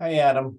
Hi, Adam.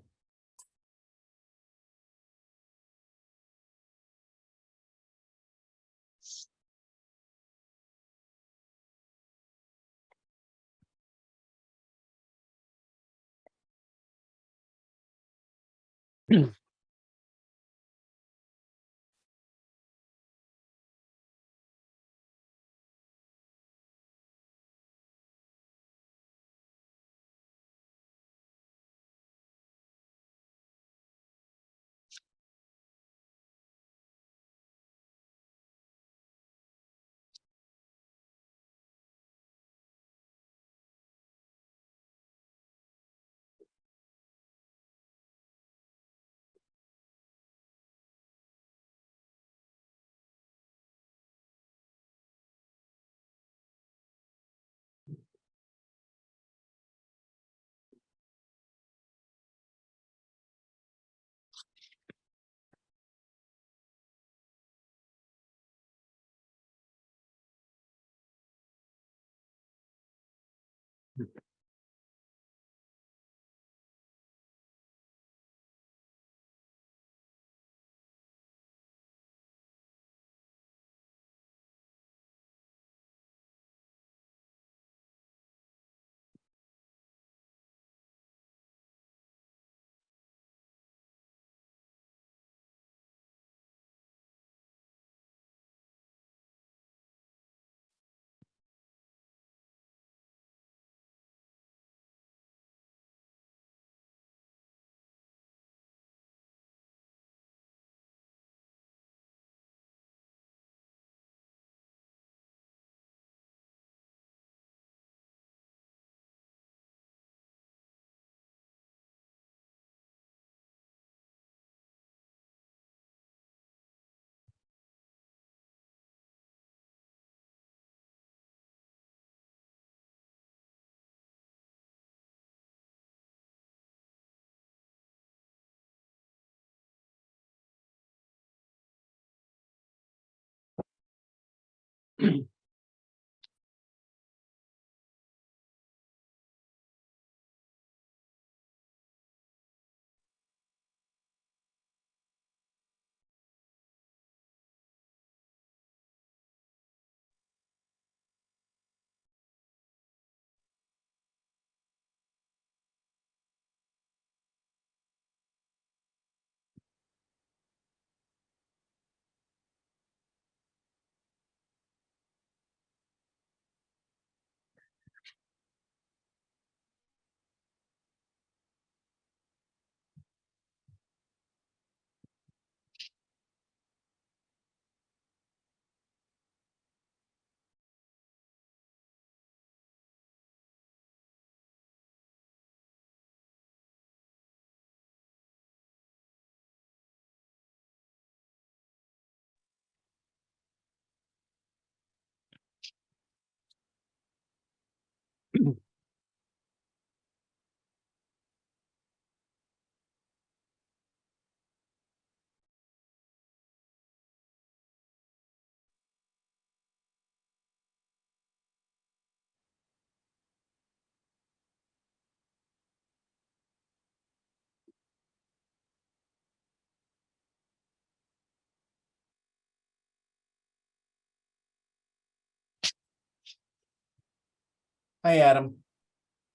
Hi, Adam.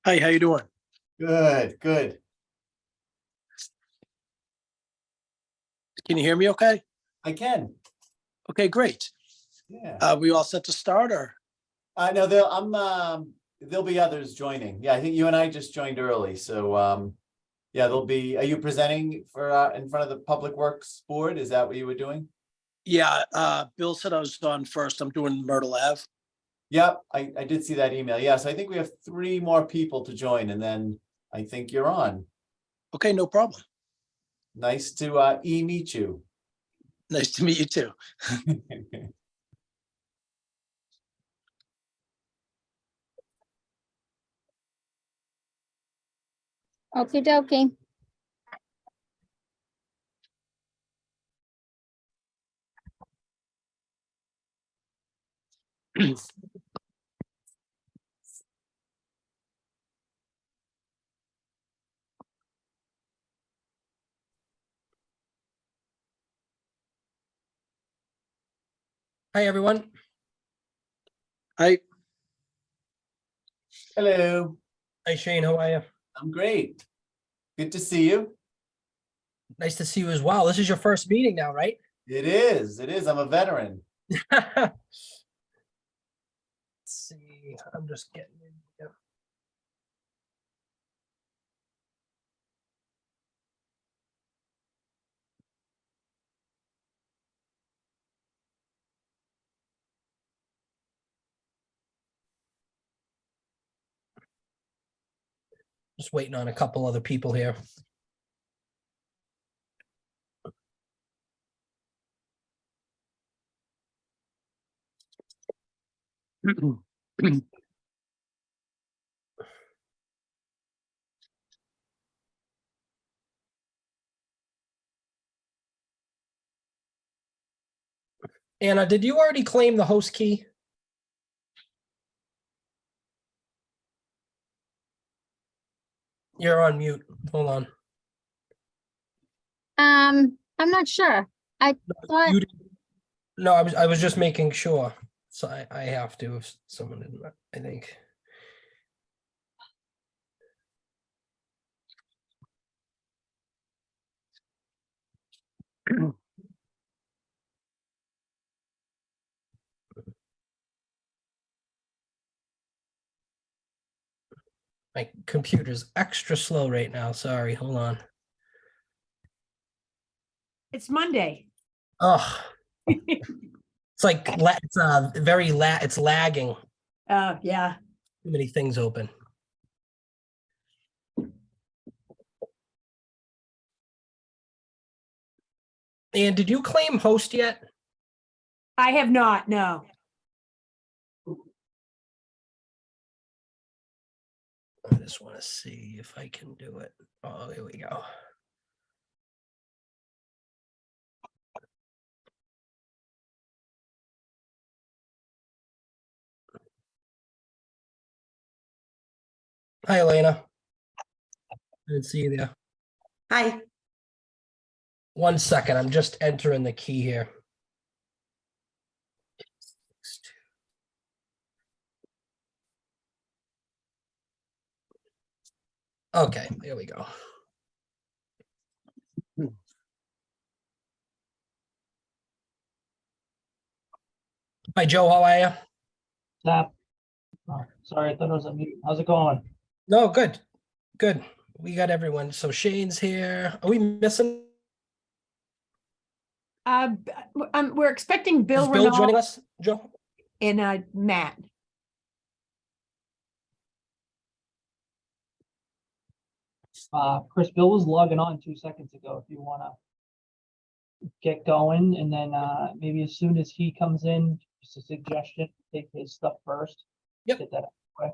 Hi, how you doing? Good, good. Can you hear me okay? I can. Okay, great. Yeah. We all set to start or? No, there'll be others joining. Yeah, I think you and I just joined early, so yeah, are you presenting for in front of the Public Works Board? Is that what you were doing? Yeah, Bill said I was on first. I'm doing Myrtle Ave. Yep, I did see that email. Yeah, so I think we have 3 more people to join, and then I think you're on. Okay, no problem. Nice to meet you. Nice to meet you too. Okie dokie. Hi, everyone. I, Hello, Hi, Shane. How are you? I'm great. Good to see you. Nice to see you as well. This is your first meeting now, right? It is, it is. I'm a veteran. Let's see. I'm just getting in. Yep. Just waiting on a couple other people here. Anna, did you already claim the host key? You're on mute. Hold on. I'm not sure. I thought, You didn't- No, I was just making sure. So I have to if someone didn't, I think. My computer's extra slow right now. Sorry, hold on. It's Monday. Oh, it's like it's it's lagging. Yeah. Too many things open. And did you claim host yet? I have not, no. I just want to see if I can do it. Oh, here we go. Hi, Elena. Didn't see you there. Hi. 1 second. I'm just entering the key here. Okay, there we go. Hi, Joe. How are you? Stop. Oh, sorry, I thought I was on mute. How's it going? No, good. Good. We got everyone. So Shane's here. Are we missing? We're expecting Is Bill Bill joining Renault us, Joe? and Matt. Chris, Bill was logging on 2 seconds ago. If you want to get going, and then maybe as soon as he comes in, just a suggestion, take his stuff first. Yep. Get that out of the way.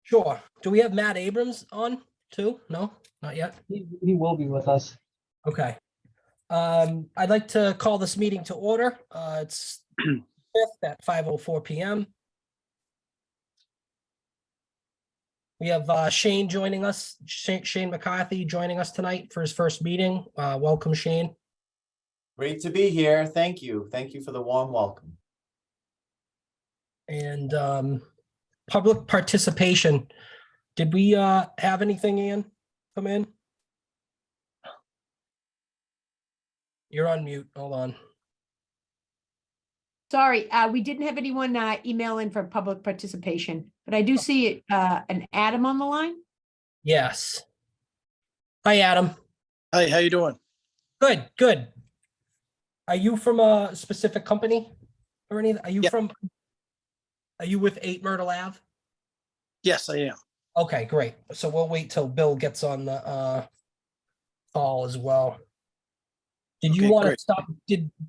Sure. Do we have Matt Abrams on too? No, not yet. He will be with us. Okay. I'd like to call this meeting to order. It's 5th at 5:04 PM. We have Shane joining us, Shane McCarthy joining us tonight for his first meeting. Welcome, Shane. Great to be here. Thank you. Thank you for the warm welcome. And public participation. Did we have anything, Ian, come in? You're on mute. Hold on. Sorry, we didn't have anyone email in for public participation, but I do see an Adam on the line. Yes. Hi, Adam. hi, how you doing? Good, good. Are you from a specific company or anything? Are you Yep. Are you with 8 Myrtle Ave? Yes, I am. Okay, great. So we'll wait till Bill gets on the call as well. Did you Okay, want to great. stop?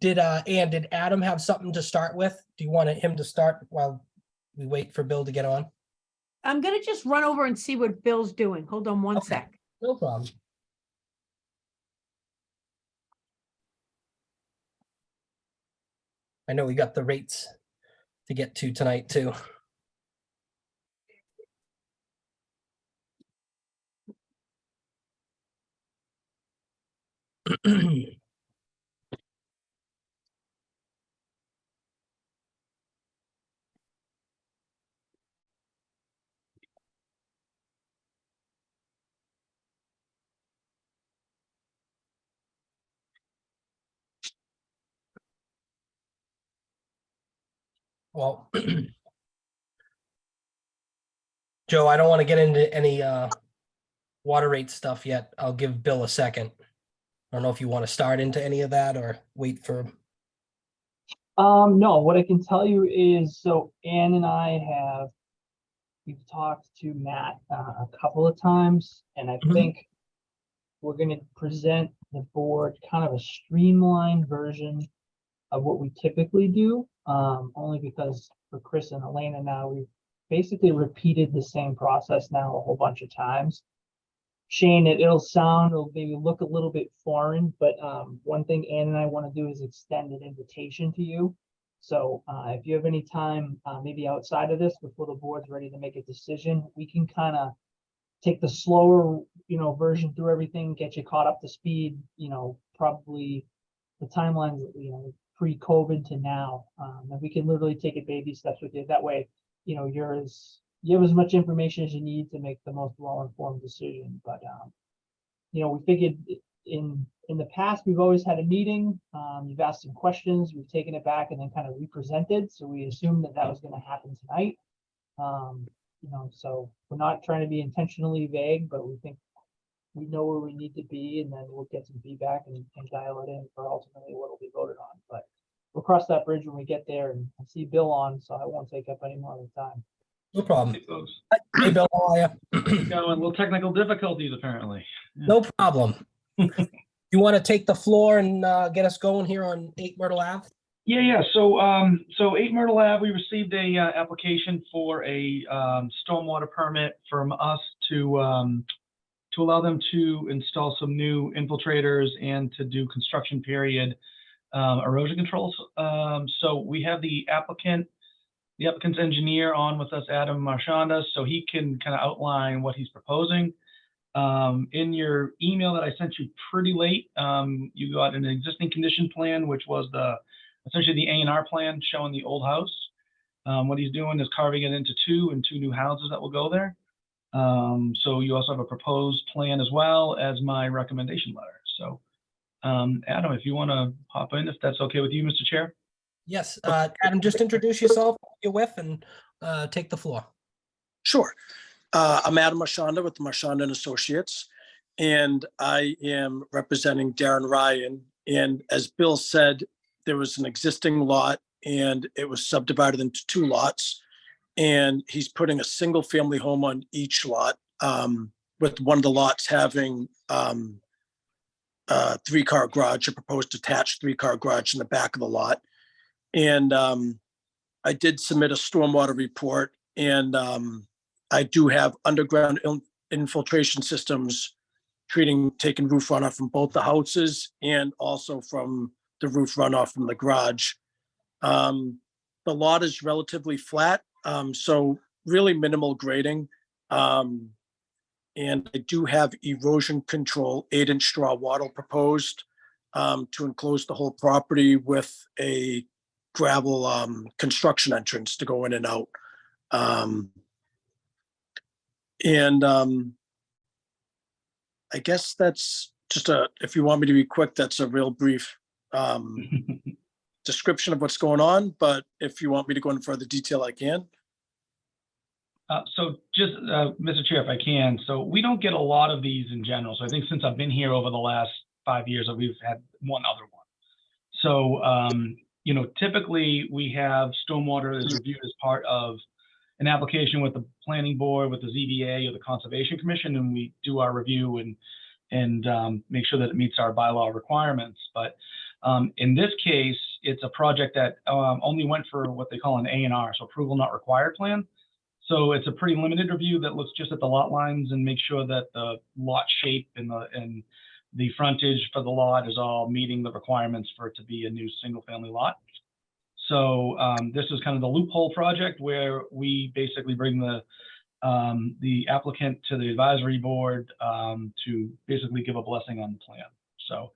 Did Adam have something to start with? Do you want him to start while we wait for Bill to get on? I'm gonna just run over and see what Bill's doing. Hold on one Okay. sec. No problem. I know we got the rates to get to tonight too. Well, Joe, I don't want to get into any water rate stuff yet. I'll give Bill a second. I don't know if you want to start into any of that or wait for. No, what I can tell you is, so Ann and we've talked to Matt a couple of times, and I Mhm. think we're gonna present the board kind of a streamlined version of what we typically do, only because for Chris and Elena now, we've basically repeated the same process now a whole bunch of times. Shane, it'll maybe look a little bit foreign, but one thing Ann and I want to do is extend an invitation to you. So if you have any time, maybe outside of this, before the board's ready to make a decision, we can kind of take the slower, version through everything, get you caught up to speed, probably the timelines, pre-COVID to now. And we can literally take it baby steps with you. That way, you have as much information as you need to make the most well-informed decision. But we figured in the past, we've always had a meeting. You've asked some questions, we've taken it back and then kind of represented. So we assumed that was going to happen tonight. So we're not trying to be intentionally vague, but we think we know where we need to be, and then we'll get some feedback and dial it in for ultimately what will be voted on. But we'll cross that bridge when we get there, and I see Bill on, so I won't take up any more of the time. No problem. Hey, folks. Hey, Bill, how are you? Going little technical difficulties apparently. No problem. You want to take the floor and get us going here on 8 Myrtle Ave? Yeah. So 8 Myrtle Ave, we received a application for a stormwater permit from us to allow them to install some new infiltrators and to do construction period erosion controls. So we have the applicant's engineer on with us, Adam Marchanda, so he can kind of outline what he's proposing. In your email that I sent you pretty late, you got an existing condition plan, which was essentially the A&R plan showing the old house. What he's doing is carving it into two new houses that will go there. So you also have a proposed plan as well as my recommendation letter. So Adam, if you want to hop in, if that's okay with you, Mr. Chair. Yes, Adam, just introduce yourself, you're with, and take the floor. Sure. I'm Adam Marchanda with the Marchanda and Associates, and I am representing Darren Ryan. And as Bill said, there was an existing lot and it was subdivided into 2 lots. And he's putting a single family home on each lot, with one of the lots having a 3-car garage, a proposed detached 3-car garage in the back of the lot. And I did submit a stormwater report, and I do have underground infiltration systems taking roof runoff from both the houses and also from the roof runoff from the garage. The lot is relatively flat, so really minimal grading. And I do have erosion control 8-inch straw wattle proposed to enclose the whole property with a gravel construction entrance to go in and out. I guess that's just if you want me to be quick, that's a real brief description of what's going on, but if you want me to go into further detail, I can. So just, Mr. Chair, if I can, so we don't get a lot of these in general. So I think since I've been here over the last 5 years, we've had one other one. So, typically we have stormwater is reviewed as part of an application with the planning board, with the ZBA or the Conservation Commission, and we do our review and make sure that it meets our bylaw requirements. But in this case, it's a project that only went for what they call an A&R, so approval not required plan. So it's a pretty limited review that looks just at the lot lines and makes sure that the lot shape and the frontage for the lot is all meeting the requirements for it to be a new single family lot. So this is kind of the loophole project where we basically bring the applicant to the advisory board to basically give a blessing on the plan. So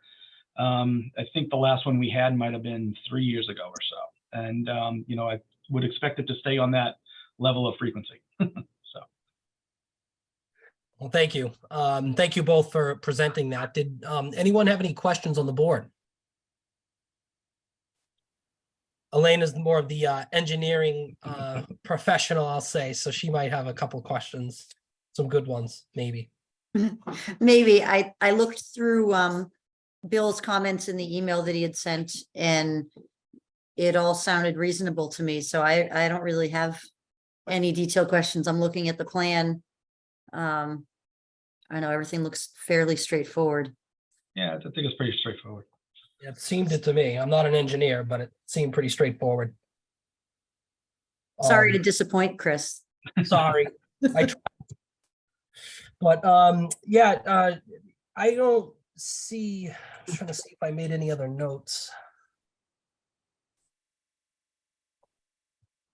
I think the last one we had might have been 3 years ago or so. And, I would expect it to stay on that level of frequency. So. Well, thank you. Thank you both for presenting that. Did anyone have any questions on the board? Elena's more of the engineering professional, I'll say, so she might have a couple questions, some good ones, maybe. Maybe. I looked through Bill's comments in the email that he had sent, and it all sounded reasonable to me, so I don't really have any detailed questions. I'm looking at the plan. I know everything looks fairly straightforward. Yeah, I think it's pretty straightforward. It seemed it to me. I'm not an engineer, but it seemed pretty straightforward. Sorry to disappoint, Chris. Sorry. I tried. But yeah, I don't see, I'm trying to see if I made any other notes.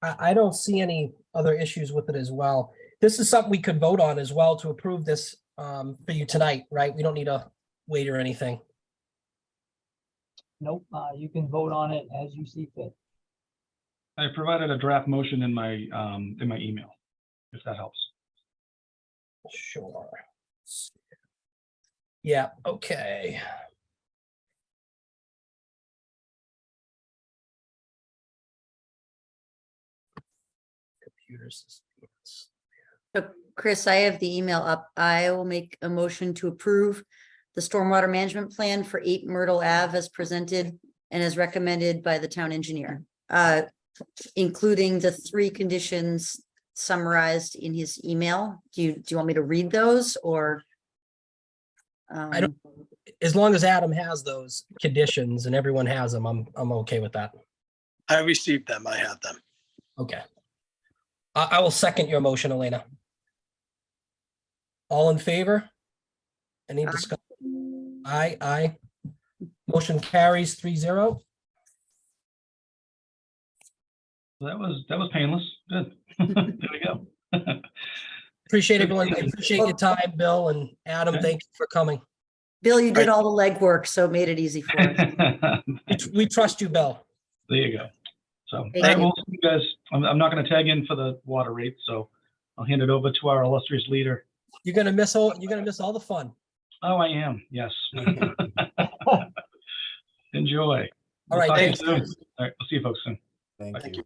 I don't see any other issues with it as well. This is something we could vote on as well to approve this for you tonight, right? We don't need to wait or anything. Nope, you can vote on it as you see fit. I provided a draft motion in my email, if that helps. Sure. Yeah, okay. Computers. So, Chris, I have the email up. I will make a motion to approve the stormwater management plan for 8 Myrtle Ave as presented and as recommended by the town engineer, including the 3 conditions summarized in his email. Do you want me to read those, or? I don't, as long as Adam has those conditions and everyone has them, I'm okay with that. I received them. I have them. Okay. I will second your motion, Elena. All in favor? Any Aye. discussion? Aye. Motion carries 3-0. That was painless. Good. There we go. Appreciate everyone. I appreciate your time, Bill and Adam. Okay. Thank you for coming. Bill, you did all the legwork, so it made it easy for us. We trust you, Bill. There you go. So, all Thank right, you. well, you guys, I'm not going to tag in for the water rate, so I'll hand it over to our illustrious leader. You're gonna miss all the fun. Oh, I am. Yes. Enjoy. All right, We'll talk to you thanks. soon. All right, we'll see you folks soon. Thank Thank you.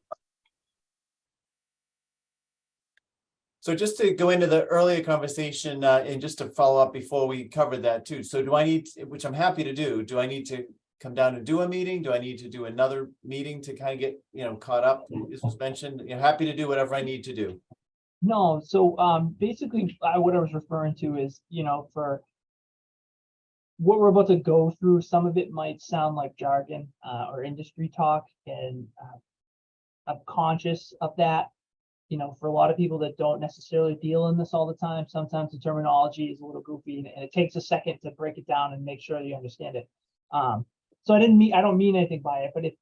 So just to go into the earlier conversation, and just to follow up before we covered that too. So do I need, which I'm happy to do I need to come down and do a meeting? Do I need to do another meeting to kind of get, caught up? This was mentioned, happy to do whatever I need to do. No, so basically what I was referring to is, for what we're about to go through, some of it might sound like jargon or industry talk, and I'm conscious of that. For a lot of people that don't necessarily deal in this all the time, sometimes the terminology is a little goofy, and it takes a second to break it down and make sure you understand it. So I don't mean anything by it, but if,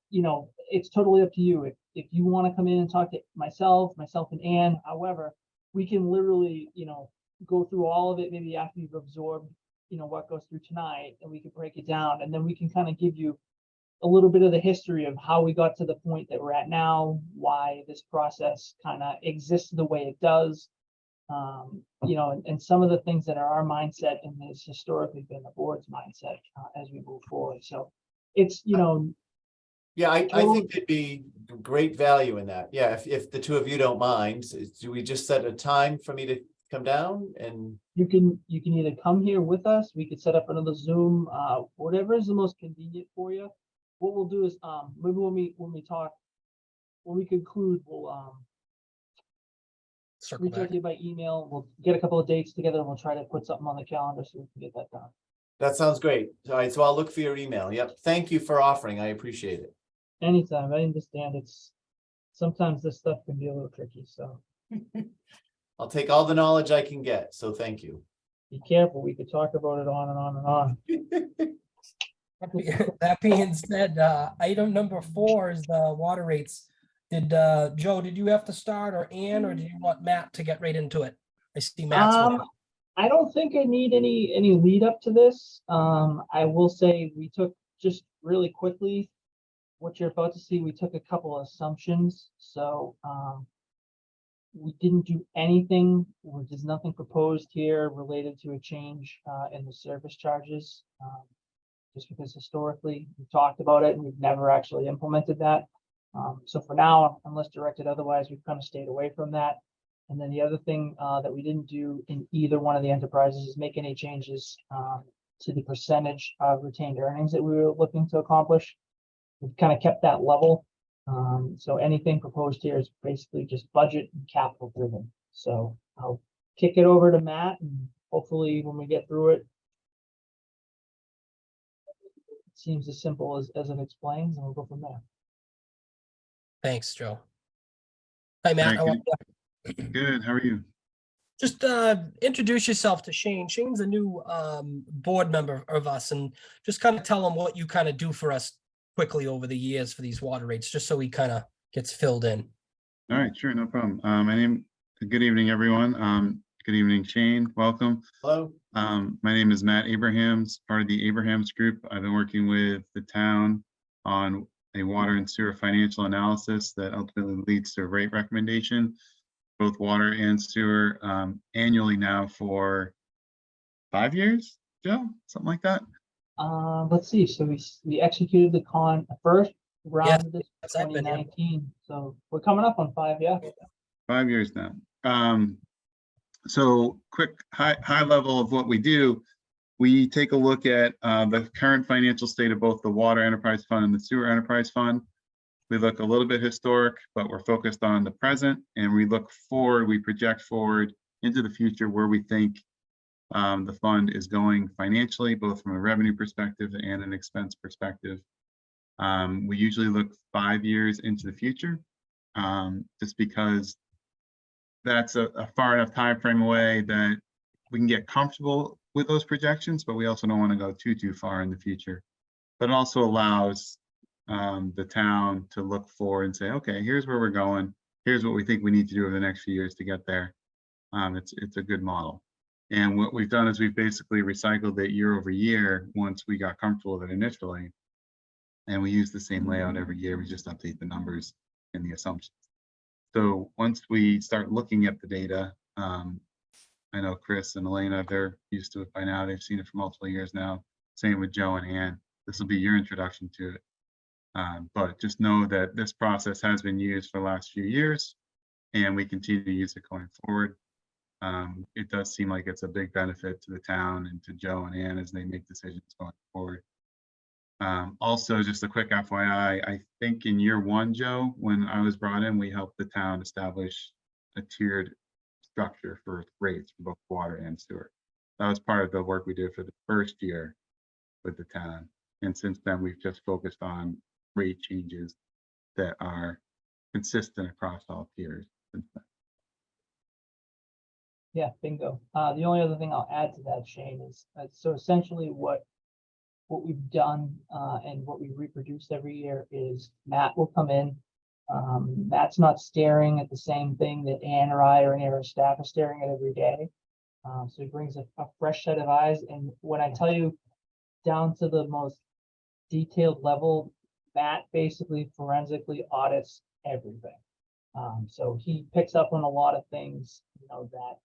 it's totally up to you. If you want to come in and talk to myself and Ann, however, we can literally, go through all of it, maybe after you've absorbed, what goes through tonight, and we can break it down, and then we can kind of give you a little bit of the history of how we got to the point that we're at now, why this process kind of exists the way it does. And some of the things that are our mindset and has historically been the board's mindset as we move forward. So it's, Yeah, I think there'd be great value in that. Yeah, if the two of you don't mind, do we just set a time for me to come down and? you can either come here with us, we could set up another Zoom, whatever is the most convenient for you. What we'll do is, maybe when we conclude, we'll Circle reach out back. to you by email. We'll get a couple of dates together and we'll try to put something on the calendar so we can get that done. That sounds great. All right, so I'll look for your email. Yep. Thank you for offering. I appreciate it. Anytime. I understand sometimes this stuff can be a little tricky, so I'll take all the knowledge I can get. So thank you. be careful. We could talk about it on and on and on. That being said, item number 4 is the water rates. Joe, did you have to start, or Ann, or did you want Matt to get right into it? I see Matt's with it. I don't think I need any lead up to this. I will say we took, just really quickly, what you're about to see, we took a couple of assumptions. So we didn't do anything, there's nothing proposed here related to a change in the service charges. Just because historically we talked about it and we've never actually implemented that. So for now, unless directed otherwise, we've kind of stayed away from that. And then the other thing that we didn't do in either one of the enterprises is make any changes to the percentage of retained earnings that we were looking to accomplish. We've kind of kept that level. So anything proposed here is basically just budget and capital driven. So I'll kick it over to Matt, and hopefully when we get through it, it seems as simple as it explains, and we'll go from there. Thanks, Joe. Hi, Matt. Hi, How are good. you? Good, how are you? Just introduce yourself to Shane. Shane's a new board member of us, and just kind of tell him what you kind of do for us quickly over the years for these water rates, just so he kind of gets filled in. All right, sure, no problem. Good evening, everyone. Good evening, Shane, welcome. Hello. My name is Matt Abrahams, part of the Abrahams Group. I've been working with the town on a water and sewer financial analysis that ultimately leads to a rate recommendation, both water and sewer, annually now for 5 years, Joe, something like that. Let's see. So we executed the first round of this Yes, I've been here. 2019. So we're coming up on 5, yeah. 5 years now. So quick high level of what we do. We take a look at the current financial state of both the Water Enterprise Fund and the Sewer Enterprise Fund. We look a little bit historic, but we're focused on the present, and we look forward, we project forward into the future where we think the fund is going financially, both from a revenue perspective and an expense perspective. We usually look 5 years into the future, just because that's a far enough time frame away that we can get comfortable with those projections, but we also don't want to go too far in the future. But it also allows the town to look forward and say, okay, here's where we're going. Here's what we think we need to do over the next few years to get there. It's a good model. And what we've done is we've basically recycled it year over year once we got comfortable with it initially. And we use the same layout every year. We just update the numbers and the assumptions. So once we start looking at the data, I know Chris and Elena, they're used to it by now. They've seen it for multiple years now. Same with Joe and Ann. This will be your introduction to it. But just know that this process has been used for the last few years, and we continue to use it going forward. It does seem like it's a big benefit to the town and to Joe and Ann as they make decisions going forward. Also, just a quick FYI, I think in year 1, Joe, when I was brought in, we helped the town establish a tiered structure for rates for both water and sewer. That was part of the work we did for the first year with the town. And since then, we've just focused on rate changes that are consistent across all tiers. Yeah, bingo. The only other thing I'll add to that, Shane, is so essentially what we've done and what we reproduce every year is Matt will come in. Matt's not staring at the same thing that Ann or I or any of our staff are staring at every day. So he brings a fresh set of eyes. And when I tell you down to the most detailed level, Matt basically forensically audits everything. So he picks up on a lot of things, that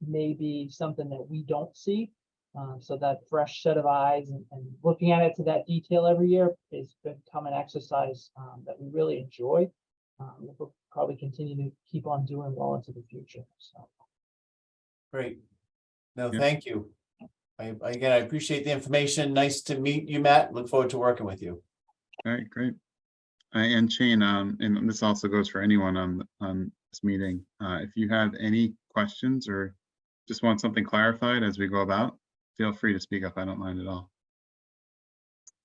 may be something that we don't see. So that fresh set of eyes and looking at it to that detail every year has become an exercise that we really enjoy. We'll probably continue to keep on doing well into the future. So Great. No, Yeah. thank you. Again, I appreciate the information. Nice to meet you, Matt. Look forward to working with you. All right, great. And Shane, and this also goes for anyone on this meeting. If you have any questions or just want something clarified as we go about, feel free to speak up. I don't mind at all.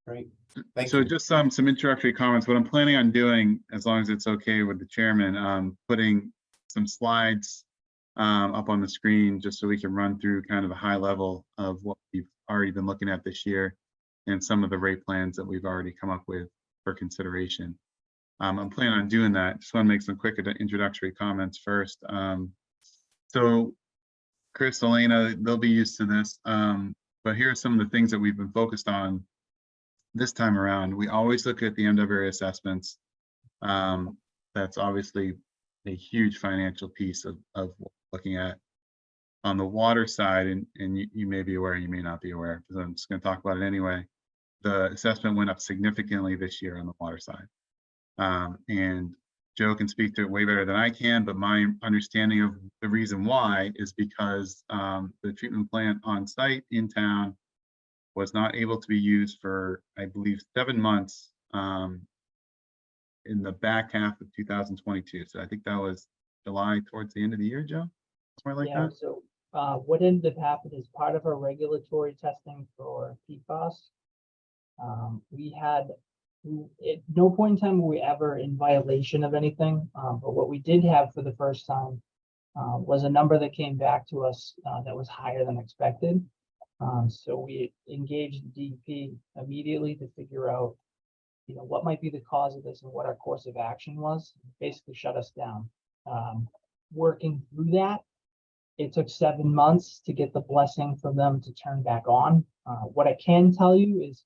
Great. Thank So you. just some introductory comments. What I'm planning on doing, as long as it's okay with the chairman, putting some slides up on the screen just so we can run through kind of a high level of what we've already been looking at this year and some of the rate plans that we've already come up with for consideration. I'm planning on doing that. Just want to make some quick introductory comments first. So Chris, Elena, they'll be used to this, but here are some of the things that we've been focused on this time around. We always look at the MWA assessments. That's obviously a huge financial piece of looking at. On the water side, and you may be aware, you may not be aware, because I'm just going to talk about it anyway. The assessment went up significantly this year on the water side. And Joe can speak to it way better than I can, but my understanding of the reason why is because the treatment plant on site in town was not able to be used for, I believe, 7 months in the back half of 2022. So I think that was July towards the end of the year, Joe, somewhere like Yeah, that. so what ended up happening is part of our regulatory testing for PFAS. We had, at no point in time were we ever in violation of anything, but what we did have for the first time was a number that came back to us that was higher than expected. So we engaged the DEP immediately to figure out, what might be the cause of this and what our course of action was. Basically shut us down. Working through that, it took 7 months to get the blessing for them to turn back on. What I can tell you is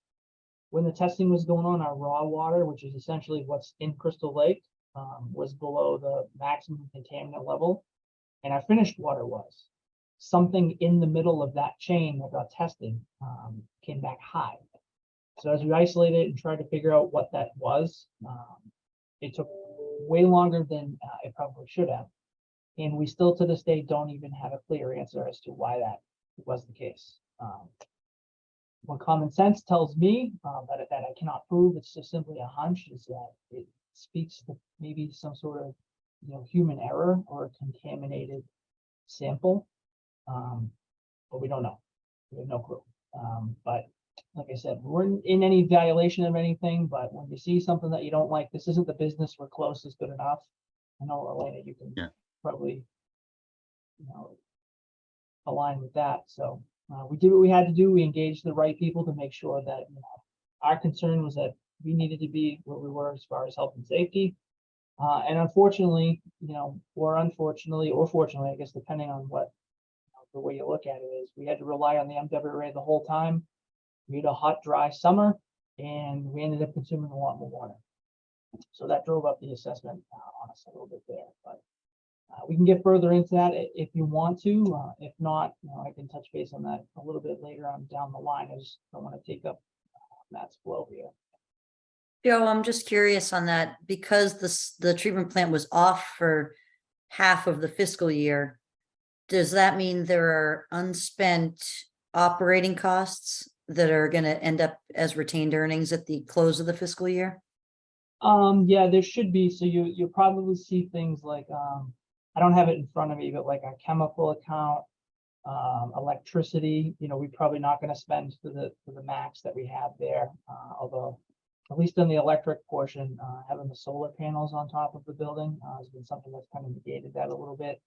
when the testing was going on, our raw water, which is essentially what's in Crystal Lake, was below the maximum contaminant level, and our finished water was. Something in the middle of that chain that got tested came back high. So as we isolated it and tried to figure out what that was, it took way longer than it probably should have. And we still to this day don't even have a clear answer as to why that was the case. What common sense tells me that I cannot prove, it's just simply a hunch, is that it speaks to maybe some sort of human error or a contaminated sample. But we don't know. We have no clue. But like I said, we weren't in any violation of anything, but when you see something that you don't like, this isn't the business, we're close is good enough. I know, Elena, you can probably, align with that. So we did what we had to do. We engaged the right people to make sure that, our concern was that we needed to be where we were as far as health and safety. And unfortunately, or unfortunately, or fortunately, I guess, depending on what the way you look at it is, we had to rely on the MWRA the whole time. We had a hot, dry summer, and we ended up consuming a lot more water. So that drove up the assessment on us a little bit there. But we can get further into that if you want to. If not, I can touch base on that a little bit later on down the line. I just don't want to take up Matt's flow here. Joe, I'm just curious on that, because the treatment plant was off for half of the fiscal year. Does that mean there are unspent operating costs that are going to end up as retained earnings at the close of the fiscal year? Yeah, there should be. So you'll probably see things like, I don't have it in front of me, but like our chemical account, electricity, we're probably not going to spend to the max that we have there. Although at least in the electric portion, having the solar panels on top of the building has been something that's kind of negated that a little bit.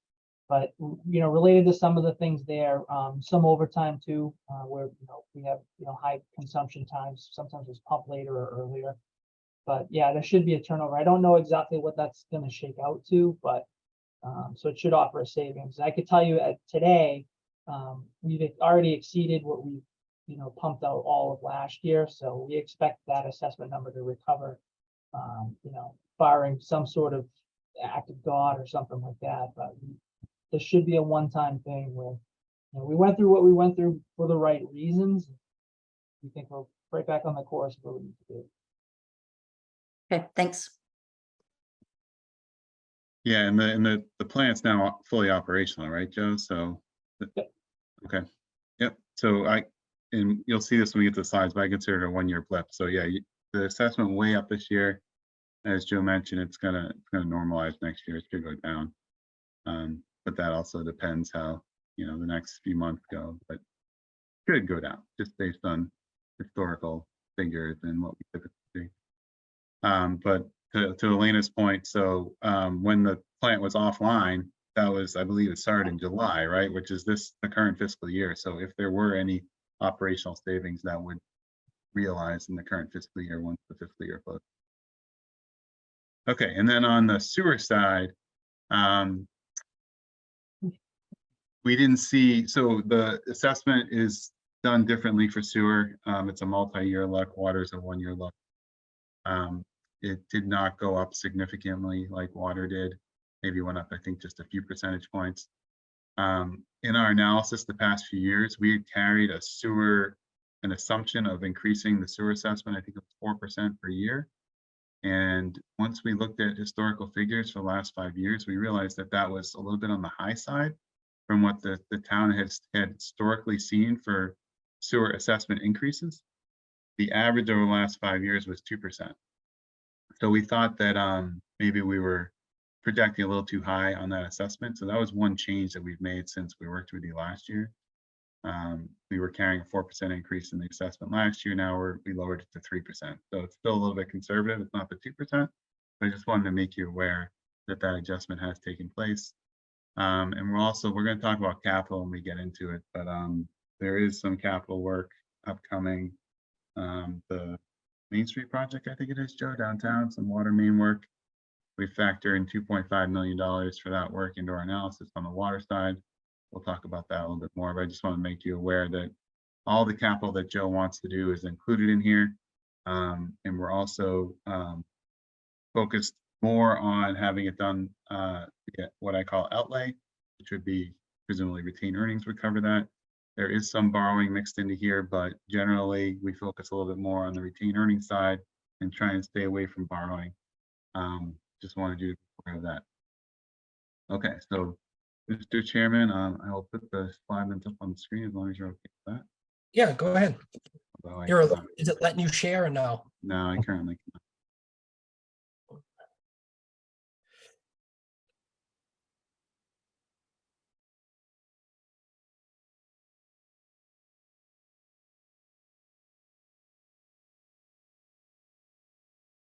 But related to some of the things there, some overtime too, where we have high consumption times. Sometimes it's pump later or earlier. But yeah, there should be a turnover. I don't know exactly what that's going to shake out to, but so it should offer a savings. I could tell you today, we've already exceeded what we pumped out all of last year. So we expect that assessment number to recover, barring some sort of act of God or something like that. But this should be a one-time thing where we went through what we went through for the right reasons. We think we're right back on the course where we need to be. Okay, thanks. Yeah, and the plant's now fully operational, right, Joe? So, okay, yep. So and you'll see this when we get to the slides, but I consider it a 1-year blip. So yeah, the assessment way up this year, as Joe mentioned, it's gonna normalize next year. It should go down, but that also depends how the next few months go. But could go down just based on historical figures and what we typically see. But to Elena's point, so when the plant was offline, that was, I believe it started in July, right? Which is the current fiscal year. So if there were any operational savings, that would realize in the current fiscal year once the fiscal year closed. Okay, and then on the sewer side, we didn't see, so the assessment is done differently for sewer. It's a multi-year look, water is a 1-year look. It did not go up significantly like water did. Maybe went up, I think, just a few percentage points. In our analysis the past few years, we had carried an assumption of increasing the sewer assessment. I think it was 4% per year. And once we looked at historical figures for the last 5 years, we realized that that was a little bit on the high side from what the town had historically seen for sewer assessment increases. The average over the last 5 years was 2%. So we thought that maybe we were projecting a little too high on that assessment. So that was one change that we've made since we worked with you last year. We were carrying a 4% increase in the assessment last year. Now we lowered it to 3%. So it's still a little bit conservative. It's not the 2%, but I just wanted to make you aware that that adjustment has taken place. And we're going to talk about capital when we get into it, but there is some capital work upcoming. The Main Street project, I think it is, Joe, downtown, some water main work. We factor in $2.5 million for that work into our analysis on the water side. We'll talk about that a little bit more, but I just want to make you aware that all the capital that Joe wants to do is included in here. And we're also focused more on having it done what I call outlay, which would be presumably retained earnings would cover that. There is some borrowing mixed into here, but generally we focus a little bit more on the retained earnings side and try and stay away from borrowing. Just wanted you to be aware of that. Okay, so Mr. Chairman, I will put the slide up on the screen as long as you're okay with that. Yeah, go ahead. Although I You're, cannot- is it letting you share or no? No, I currently cannot.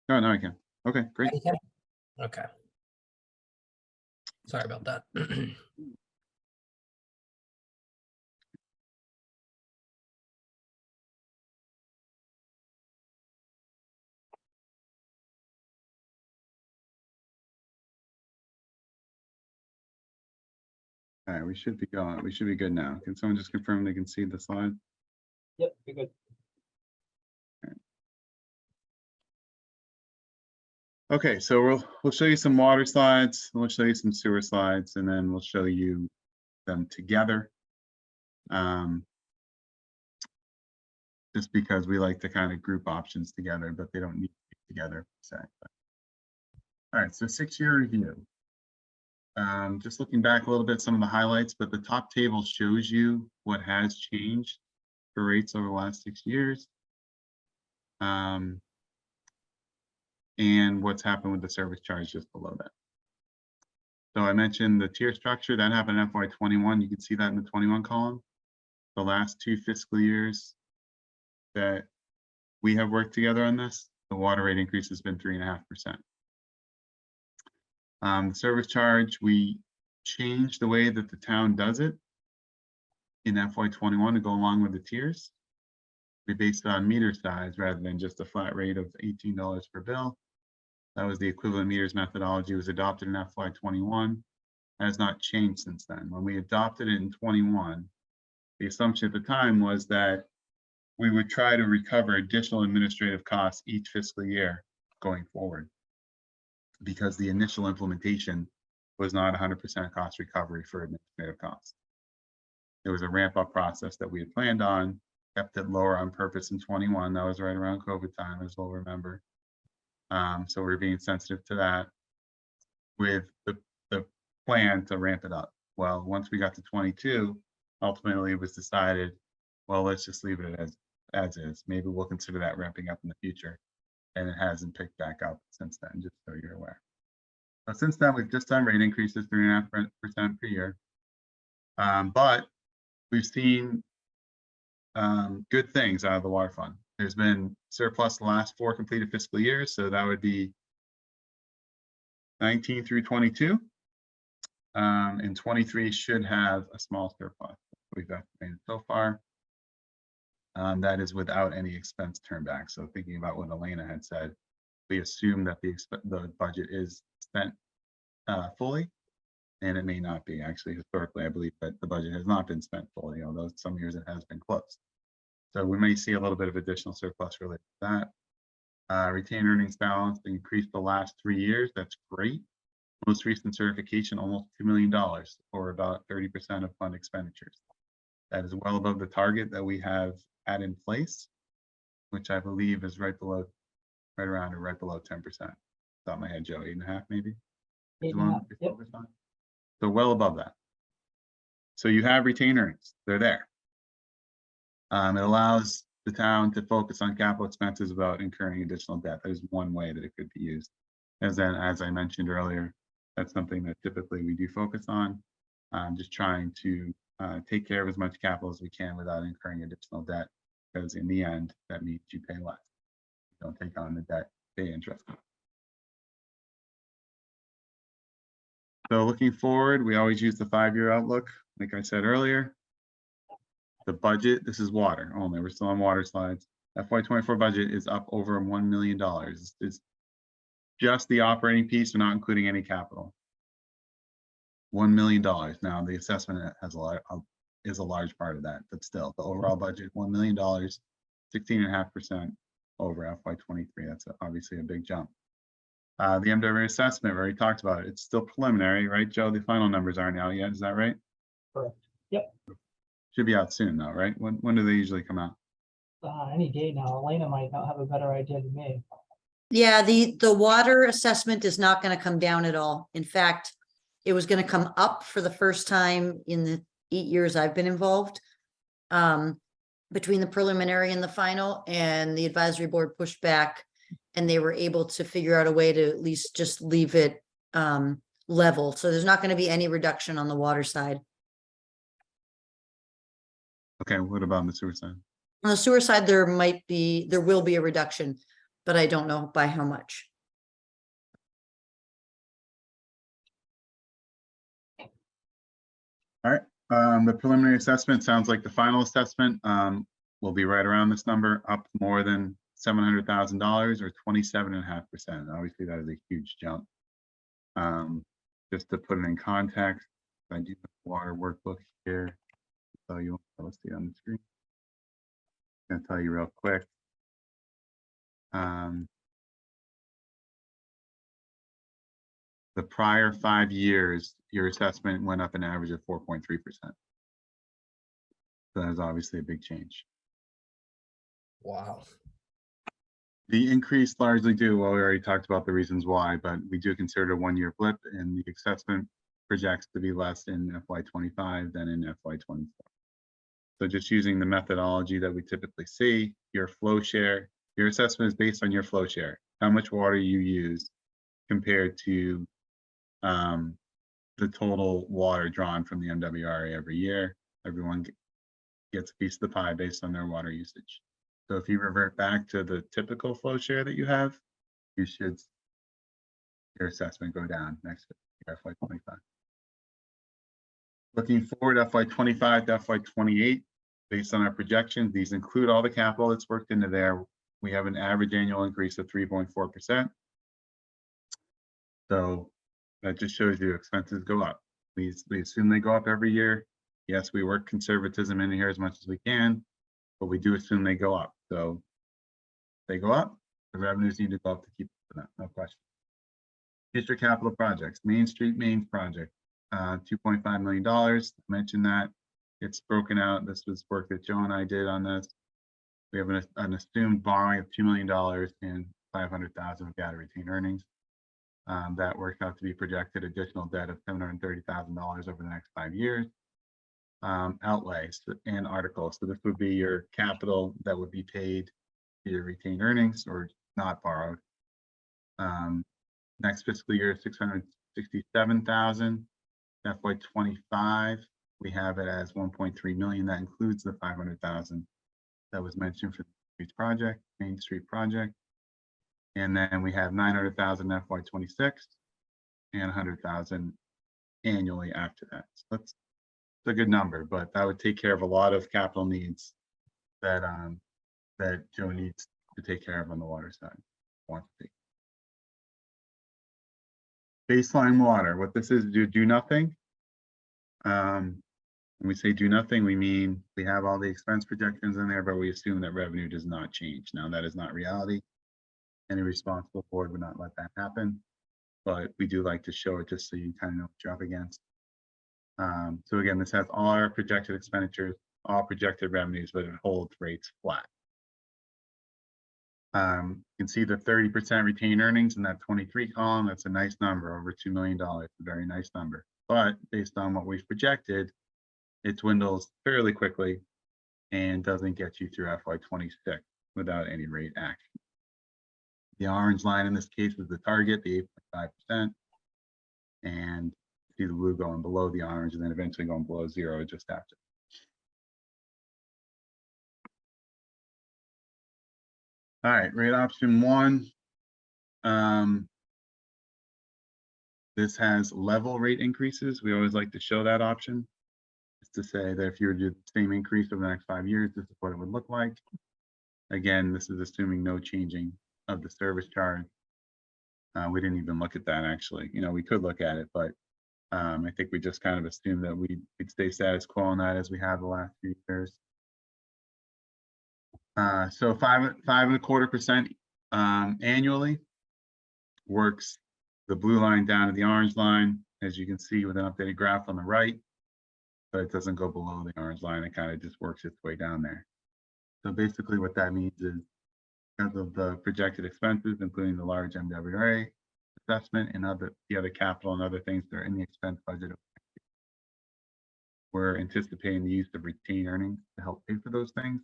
No, no, I can. Okay, great. You can? Okay. Sorry about that. All right, we should be going. We should be good now. Can someone just confirm they can see the slide? Yep, you're good. Okay, so we'll show you some water slides, we'll show you some sewer slides, and then we'll show you them together. Just because we like to kind of group options together, but they don't need to be together. All right, so 6-year review. Just looking back a little bit, some of the highlights, but the top table shows you what has changed for rates over the last 6 years. And what's happened with the service charge just below that. So I mentioned the tier structure that happened in FY21. You can see that in the 21 column. The last 2 fiscal years that we have worked together on this, the water rate increase has been 3.5%. The service charge, we changed the way that the town does it in FY21 to go along with the tiers. We based it on meter size rather than just a flat rate of $18 per bill. That was the equivalent meters methodology, was adopted in FY21. Has not changed since then. When we adopted it in 21, the assumption at the time was that we would try to recover additional administrative costs each fiscal year going forward, because the initial implementation was not 100% cost recovery for administrative costs. It was a ramp up process that we had planned on, kept it lower on purpose in 21. That was right around COVID time, as we'll remember. So we're being sensitive to that with the plan to ramp it up. Well, once we got to 22, ultimately it was decided, well, let's just leave it as is. Maybe we'll consider that ramping up in the future. And it hasn't picked back up since then, just so you're aware. So since then, we've just done rate increases 3.5% per year. But we've seen good things out of the water fund. There's been surplus the last 4 completed fiscal years, so that would be 19 through 22. And 23 should have a small surplus. We've estimated so far. That is without any expense turned back. So thinking about what Elena had said, we assume that the budget is spent fully, and it may not be. Actually, historically, I believe that the budget has not been spent fully, although some years it has been close. So we may see a little bit of additional surplus related to that. Retained earnings balance increased the last 3 years. That's great. Most recent certification, almost $2 million, or about 30% of fund expenditures. That is well above the target that we have had in place, which I believe is right below right around or right below 10%. Thought my head, Joe, 8.5 maybe. Is the 8.5, one we yep. focused on? So well above that. So you have retained earnings, they're there. It allows the town to focus on capital expenses without incurring additional debt. That is one way that it could be used. As I mentioned earlier, that's something that typically we do focus on. Just trying to take care of as much capital as we can without incurring additional debt, because in the end, that means you pay less. You don't take on the debt, pay interest. So looking forward, we always use the 5-year outlook. Like I said earlier, the budget, this is water only. We're still on water slides. FY24 budget is up over $1 million. It's just the operating piece. We're not including any capital. $1 million. Now the assessment has is a large part of that, but still the overall budget, $1 million, 16.5% over FY23. That's obviously a big jump. The MW assessment, we already talked about it. It's still preliminary, right, Joe? The final numbers aren't out yet. Is that right? Correct. Yep. Should be out soon though, right? When do they usually come out? Any day now. Elena might not have a better idea than me. Yeah, the water assessment is not going to come down at all. In fact, it was going to come up for the first time in the 8 years I've been involved. Between the preliminary and the final, and the advisory board pushed back, and they were able to figure out a way to at least just leave it level. So there's not going to be any reduction on the water side. Okay, what about on the sewer side? On the sewer side, there will be a reduction, but I don't know by how much. All right, the preliminary assessment sounds like the final assessment will be right around this number, up more than $700,000 or 27.5%. Obviously, that is a huge jump. Just to put it in context, I do have the water workbook here. So you let's see on the screen. I'm gonna tell you real quick. The prior 5 years, your assessment went up an average of 4.3%. So that is obviously a big change. Wow. The increase largely due, well, we already talked about the reasons why, but we do consider it a 1-year blip, and the assessment projects to be less in FY25 than in FY24. So just using the methodology that we typically see, your flow share, your assessment is based on your flow share, how much water you use compared to the total water drawn from the MWRA every year. Everyone gets a piece of the pie based on their water usage. So if you revert back to the typical flow share that you have, you should, your assessment go down next year, FY25. Looking forward, FY25 to FY28, based on our projections, these include all the capital that's worked into there. We have an average annual increase of 3.4%. So that just shows you expenses go up. We assume they go up every year. Yes, we work conservatism in here as much as we can, but we do assume they go up. So they go up, the revenues need to go up to keep that, no question. Future capital projects, Main Street Mains project, $2.5 million. I mentioned that. It's broken out. This was work that Joe and I did on this. We have an assumed borrowing of $2 million and $500,000 of data retained earnings. That worked out to be projected additional debt of $730,000 over the next 5 years. Outlays and articles. So this would be your capital that would be paid to your retained earnings or not borrowed. Next fiscal year, $667,000. FY25, we have it as 1.3 million. That includes the 500,000 that was mentioned for the Main Street project. And then we have 900,000 FY26 and 100,000 annually after that. So that's a good number, but that would take care of a lot of capital needs that that Joe needs to take care of on the water side. Baseline water. What this is, do nothing. When we say do nothing, we mean we have all the expense projections in there, but we assume that revenue does not change. Now that is not reality. Any responsible board would not let that happen, but we do like to show it just so you kind of know what you're up against. So again, this has all our projected expenditures, all projected revenues, but it holds rates flat. You can see the 30% retained earnings in that 23 column. That's a nice number, over $2 million, a very nice number. But based on what we've projected, it dwindles fairly quickly and doesn't get you through FY26 without any rate action. The orange line in this case is the target, the 8.5%. And see the blue going below the orange and then eventually going below zero just after. All right, rate option 1. This has level rate increases. We always like to show that option. It's to say that if you were to do the same increase over the next 5 years, this is what it would look like. Again, this is assuming no changing of the service charge. We didn't even look at that actually. You know, we could look at it, but I think we just kind of assumed that we'd stay status quo on that as we have the last few years. So 5.25% annually works the blue line down to the orange line, as you can see with an updated graph on the right, but it doesn't go below the orange line. It kind of just works its way down there. So basically what that means is because of the projected expenses, including the large MWRA assessment and the other capital and other things that are in the expense budget, we're anticipating the use of retained earnings to help pay for those things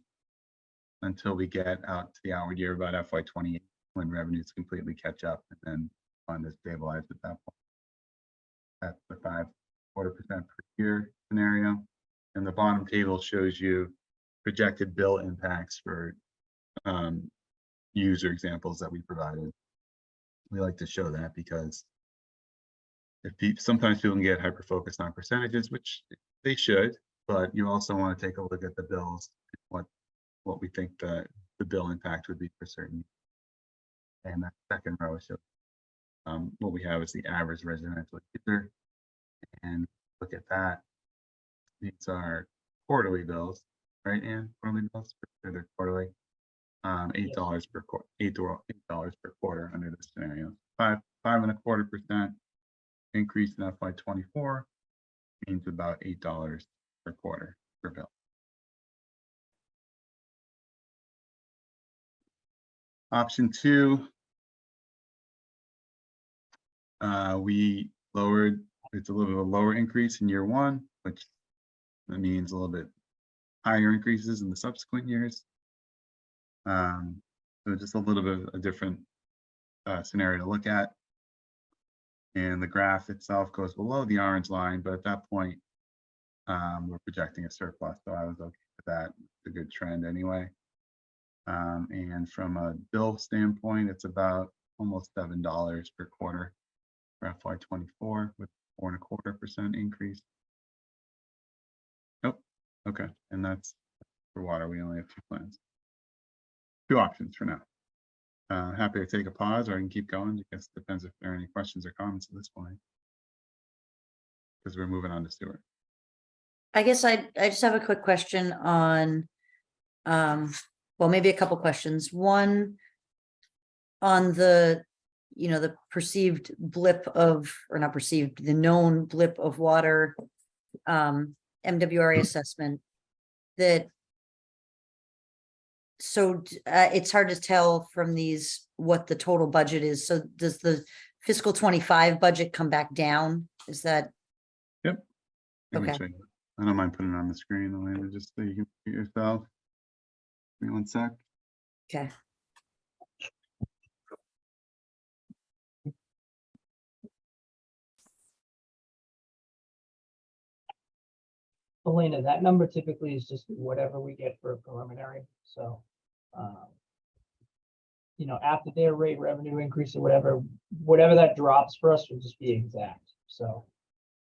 until we get out to the outward year about FY28 when revenues completely catch up and then fund is stabilized at that point. That's the 5.25% per year scenario. And the bottom table shows you projected bill impacts for user examples that we provided. We like to show that because if sometimes people can get hyper focused on percentages, which they should, but you also want to take a look at the bills, what we think the bill impact would be for certain. And that second row shows what we have is the average residential user, and look at that. These are quarterly bills, right? And quarterly bills, they're quarterly. $8 per quarter, $8 per quarter under this scenario. 5.25% increase in FY24 means about $8 per quarter per bill. Option 2, we lowered. It's a little bit of a lower increase in year 1, which that means a little bit higher increases in the subsequent years. So just a little bit of a different scenario to look at. And the graph itself goes below the orange line, but at that point, we're projecting a surplus. So I was okay with that. It's a good trend anyway. And from a bill standpoint, it's about almost $7 per quarter for FY24 with 4.25% increase. Nope. Okay. And that's for water. We only have 2 plans. 2 options for now. Happy to take a pause, or I can keep going. I guess it depends if there are any questions or comments at this point, because we're moving on to Stuart. I guess I just have a quick question on, well, maybe a couple questions. One, on the, the perceived blip of, or not perceived, the known blip of water, MWRA assessment that, so it's hard to tell from these what the total budget is. So does the fiscal 25 budget come back down? Is that? Yep. Okay. I don't mind putting it on the screen, Elena, just so you can see it yourself. Give me 1 sec. Okay. Elena, that number typically is just whatever we get for a preliminary. So, after their rate revenue increase or whatever that drops for us will just be exact. So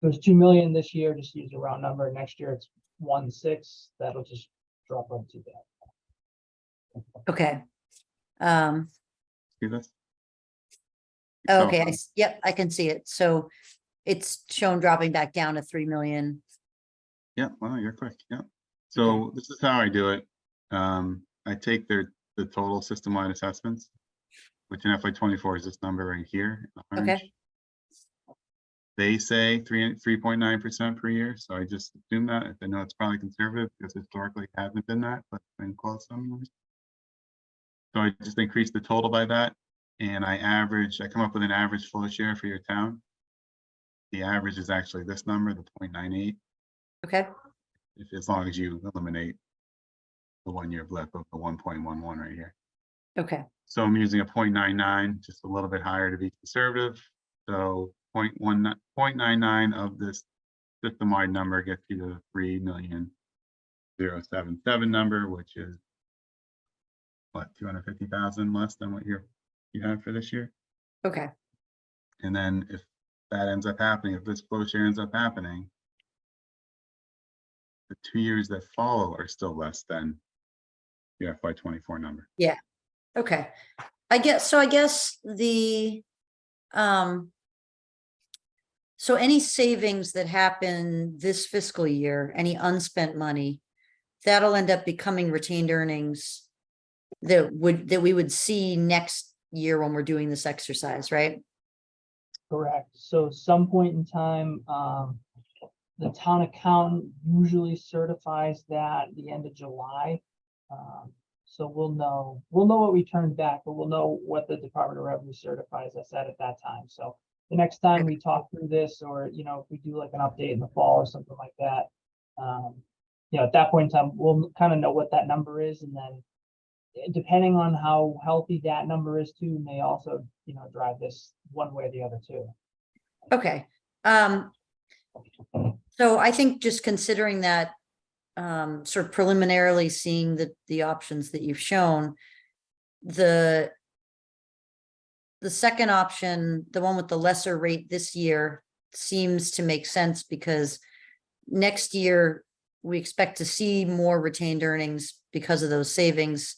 if it was 2 million this year, just use a round number. Next year it's 1.6. That'll just drop up to that. Okay. See this? Okay. Yep, I can see it. So it's shown dropping back down to 3 million. Yeah, well, you're quick. Yeah. So this is how I do it. I take the total system-wide assessments, which in FY24 is this number right here. Okay. They say 3.9% per year. So I just assume that. I know it's probably conservative because historically it hasn't been that, but it's been close some years. So I just increased the total by that, and I come up with an average flow share for your town. The average is actually this number, the 0.98, Okay, as long as you eliminate the 1 year blip of the 1.11 right here. okay, So I'm using a 0.99, just a little bit higher to be conservative. So 0.99 of this system-wide number gets you to the 3,077,000 number, which is what, 250,000 less than what you have for this year. okay, And then if that ends up happening, if this flow share ends up happening, the 2 years that follow are still less than your FY24 number. okay. I guess so any savings that happen this fiscal year, any unspent money, that'll end up becoming retained earnings that we would see next year when we're doing this exercise, right? Correct. So some point in time, the town accountant usually certifies that at the end of July. So we'll know what we turned back, but we'll know what the Department of Revenue certifies us at that time. So the next time we talk through this, or, you know, if we do like an update in the fall or something like that, you know, at that point in time, we'll kind of know what that number is. And then depending on how healthy that number is too, may also, you know, drive this one way or the other too. Okay. So I think just considering that, sort of preliminarily seeing the options that you've shown, the second option, the one with the lesser rate this year, seems to make sense because next year we expect to see more retained earnings because of those savings.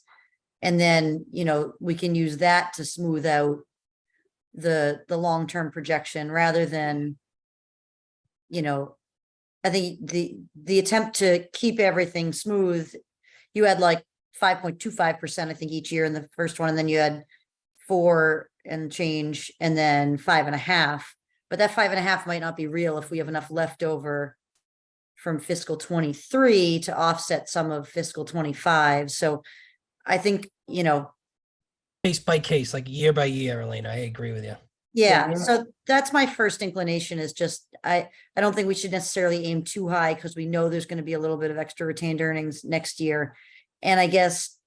And then, you know, we can use that to smooth out the long-term projection rather than, you know, I think the attempt to keep everything smooth, you had like 5.25%, I think, each year in the first one, and then you had 4 and change, and then 5.5. But that 5.5 might not be real if we have enough left over from fiscal 23 to offset some of fiscal 25. So I think, you know, Case by case, like year by year, Elena, I agree with you. yeah, you're- so that's my first inclination is just, I don't think we should necessarily aim too high because we know there's going to be a little bit of extra retained earnings next year. And I guess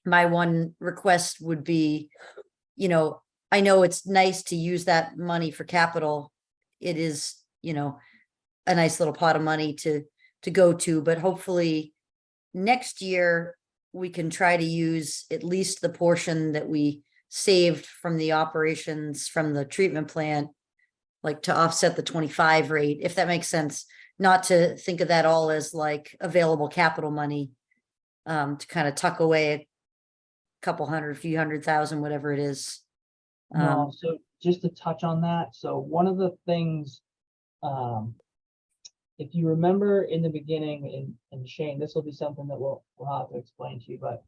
my one request would be, you know, I know it's nice to use that money for capital. It is, you know, a nice little pot of money to go to, but hopefully next year we can try to use at least the portion that we saved from the operations from the treatment plant, like to offset the 25 rate, if that makes sense. Not to think of that all as like available capital money, to kind of tuck away a couple hundred, few 100,000, whatever it is. No, so just to touch on that, so one of the things, if you remember in the beginning, and Shane, this will be something that we'll have to explain to you, but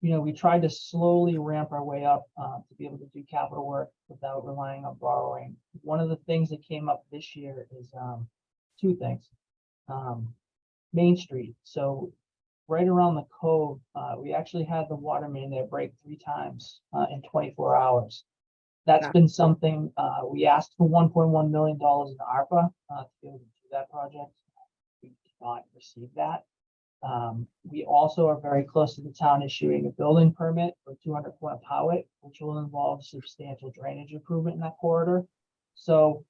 you know, we tried to slowly ramp our way up to be able to do capital work without relying on borrowing. One of the things that came up this year is 2 things. Main Street. So right around the cove, we actually had the water main there break 3 times in 24 hours. That's Wow. been something we asked for $1.1 million in ARPA to be able to do that project. We did not receive that. We also are very close to the town issuing a building permit for 200 Point Powit, which will involve substantial drainage improvement in that corridor. So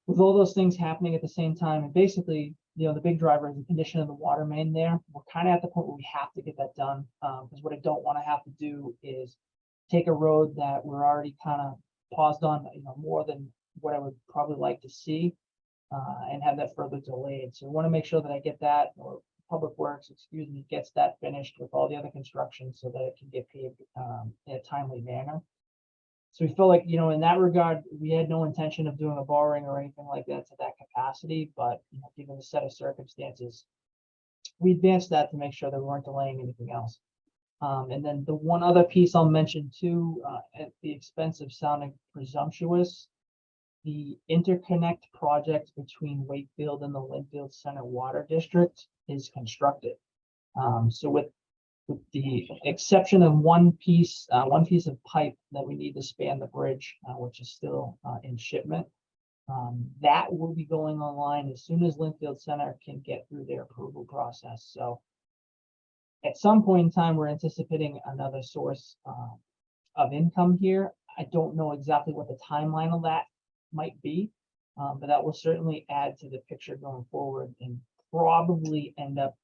with all those things happening at the same time, and basically, you know, the big driver is the condition of the water main there. We're kind of at the point where we have to get that done, because what I don't want to have to do is take a road that we're already kind of paused on, you know, more than what I would probably like to see, and have that further delayed. So I want to make sure that I get that, or Public Works, excuse me, gets that finished with all the other construction so that it can get paid in a timely manner. So we feel like, you know, in that regard, we had no intention of doing a borrowing or anything like that to that capacity, but, you know, given the set of circumstances, we advanced that to make sure that we weren't delaying anything else. And then the one other piece I'll mention too, at the expense of sounding presumptuous, the interconnect project between Wakefield and the Linfield Center Water District is constructed. So with with the exception of one piece of pipe that we need to span the bridge, which is still in shipment. That will be going online as soon as Linfield Center can get through their approval process. So at some point in time, we're anticipating another source of income here. I don't know exactly what the timeline of that might be, but that will certainly add to the picture going forward and probably end up,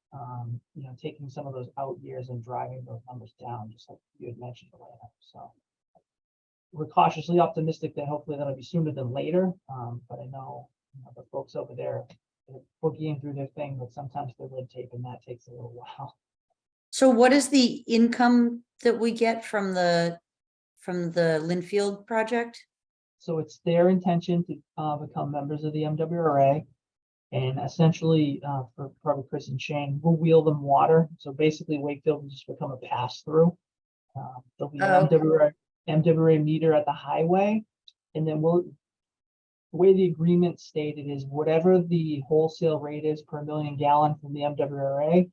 taking some of those out years and driving those numbers down, just like you had mentioned, Elena. So we're cautiously optimistic that hopefully that'll be sooner than later. But I know, the folks over there are boogieing through their thing, but sometimes they're red tape and that takes a little while. So what is the income that we get from the Linfield project? So it's their intention to become members of the MWRA. And essentially, for probably Chris and Shane, we'll wheel them water. So basically Wakefield will just become a pass-through. There'll be Oh, an MWRA meter at the highway. And then the way the agreement stated is whatever the wholesale rate is per million gallon from the MWRA,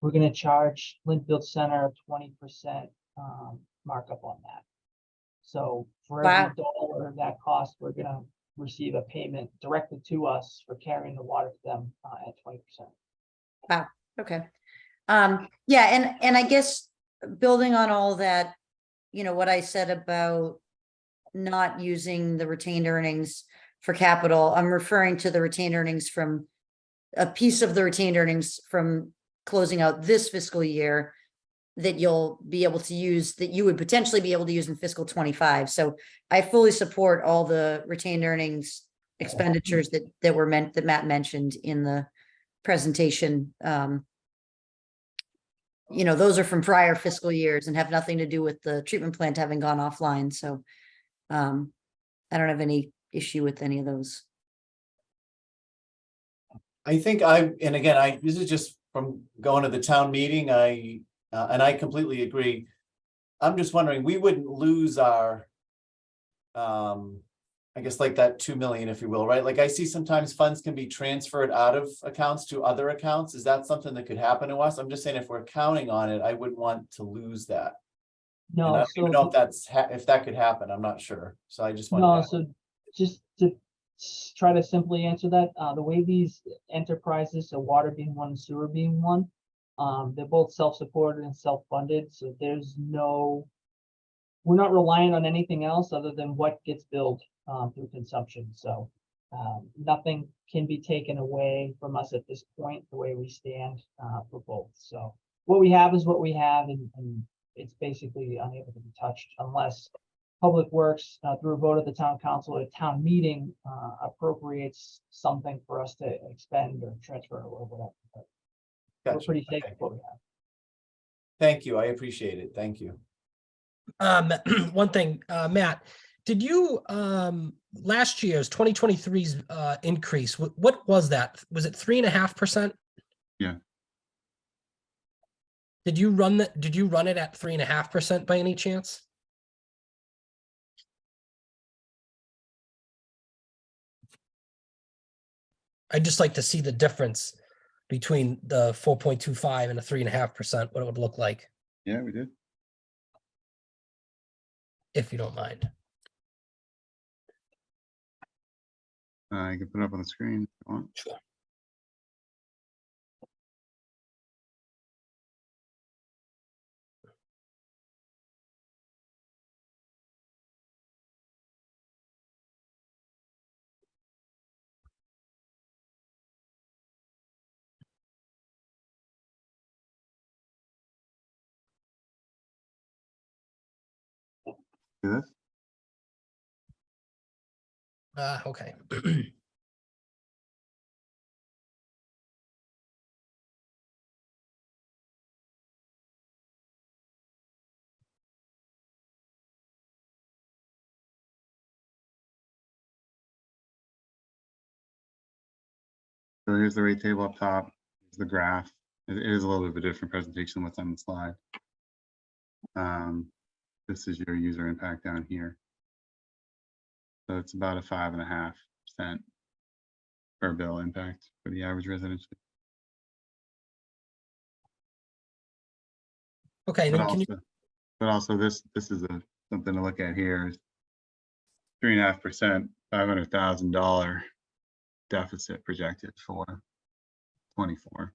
we're gonna charge Linfield Center a 20% markup on that. So for every dollar of that cost, we're gonna receive a payment directly to us for carrying the water to them at 20%. Wow, okay. Yeah, and I guess building on all that, what I said about not using the retained earnings for capital, I'm referring to the retained earnings from a piece of the retained earnings from closing out this fiscal year that you'll be able to use, that you would potentially be able to use in fiscal 25. So I fully support all the retained earnings expenditures that Matt mentioned in the presentation. Those are from prior fiscal years and have nothing to do with the treatment plant having gone offline. So I don't have any issue with any of those. I think this is just from going to the town meeting, and I completely agree. I'm just wondering, we wouldn't lose our, I guess like that 2 million, if you will, right? Like I see sometimes funds can be transferred out of accounts to other accounts. Is that something that could happen to us? I'm just saying, if we're counting on it, I wouldn't want to lose that. And I No, don't even know if that could happen. I'm not sure. So I just want so just to try to simply answer that, the way these enterprises, so water being one, sewer being one, they're both self-supported and self-funded. So we're not relying on anything else other than what gets billed through consumption. So nothing can be taken away from us at this point, the way we stand for both. So what we have is what we have, and it's basically unable to be touched unless Public Works, through a vote of the town council at a town meeting, appropriates something for us to expend or transfer or whatever. But we're Gotcha. pretty safe Okay. with what we have. Thank you. I appreciate it. Thank you. One thing, Matt, did you, last year's 2023's increase, what was that? Was it 3.5%? Yeah. Did you run it at 3.5% by any chance? I'd just like to see the difference between the 4.25 and the 3.5%, what it would look like, Yeah, we did. if you don't mind. I can put it up on the screen if you want. Sure. See this? Okay. So here's the rate table up top. Here's the graph. It is a little bit of a different presentation than what's on the slide. This is your user impact down here. So it's about a 5.5% per bill impact for the average residential. Okay, But then can you, also this is something to look at here is 3.5%, $500,000 deficit projected for 24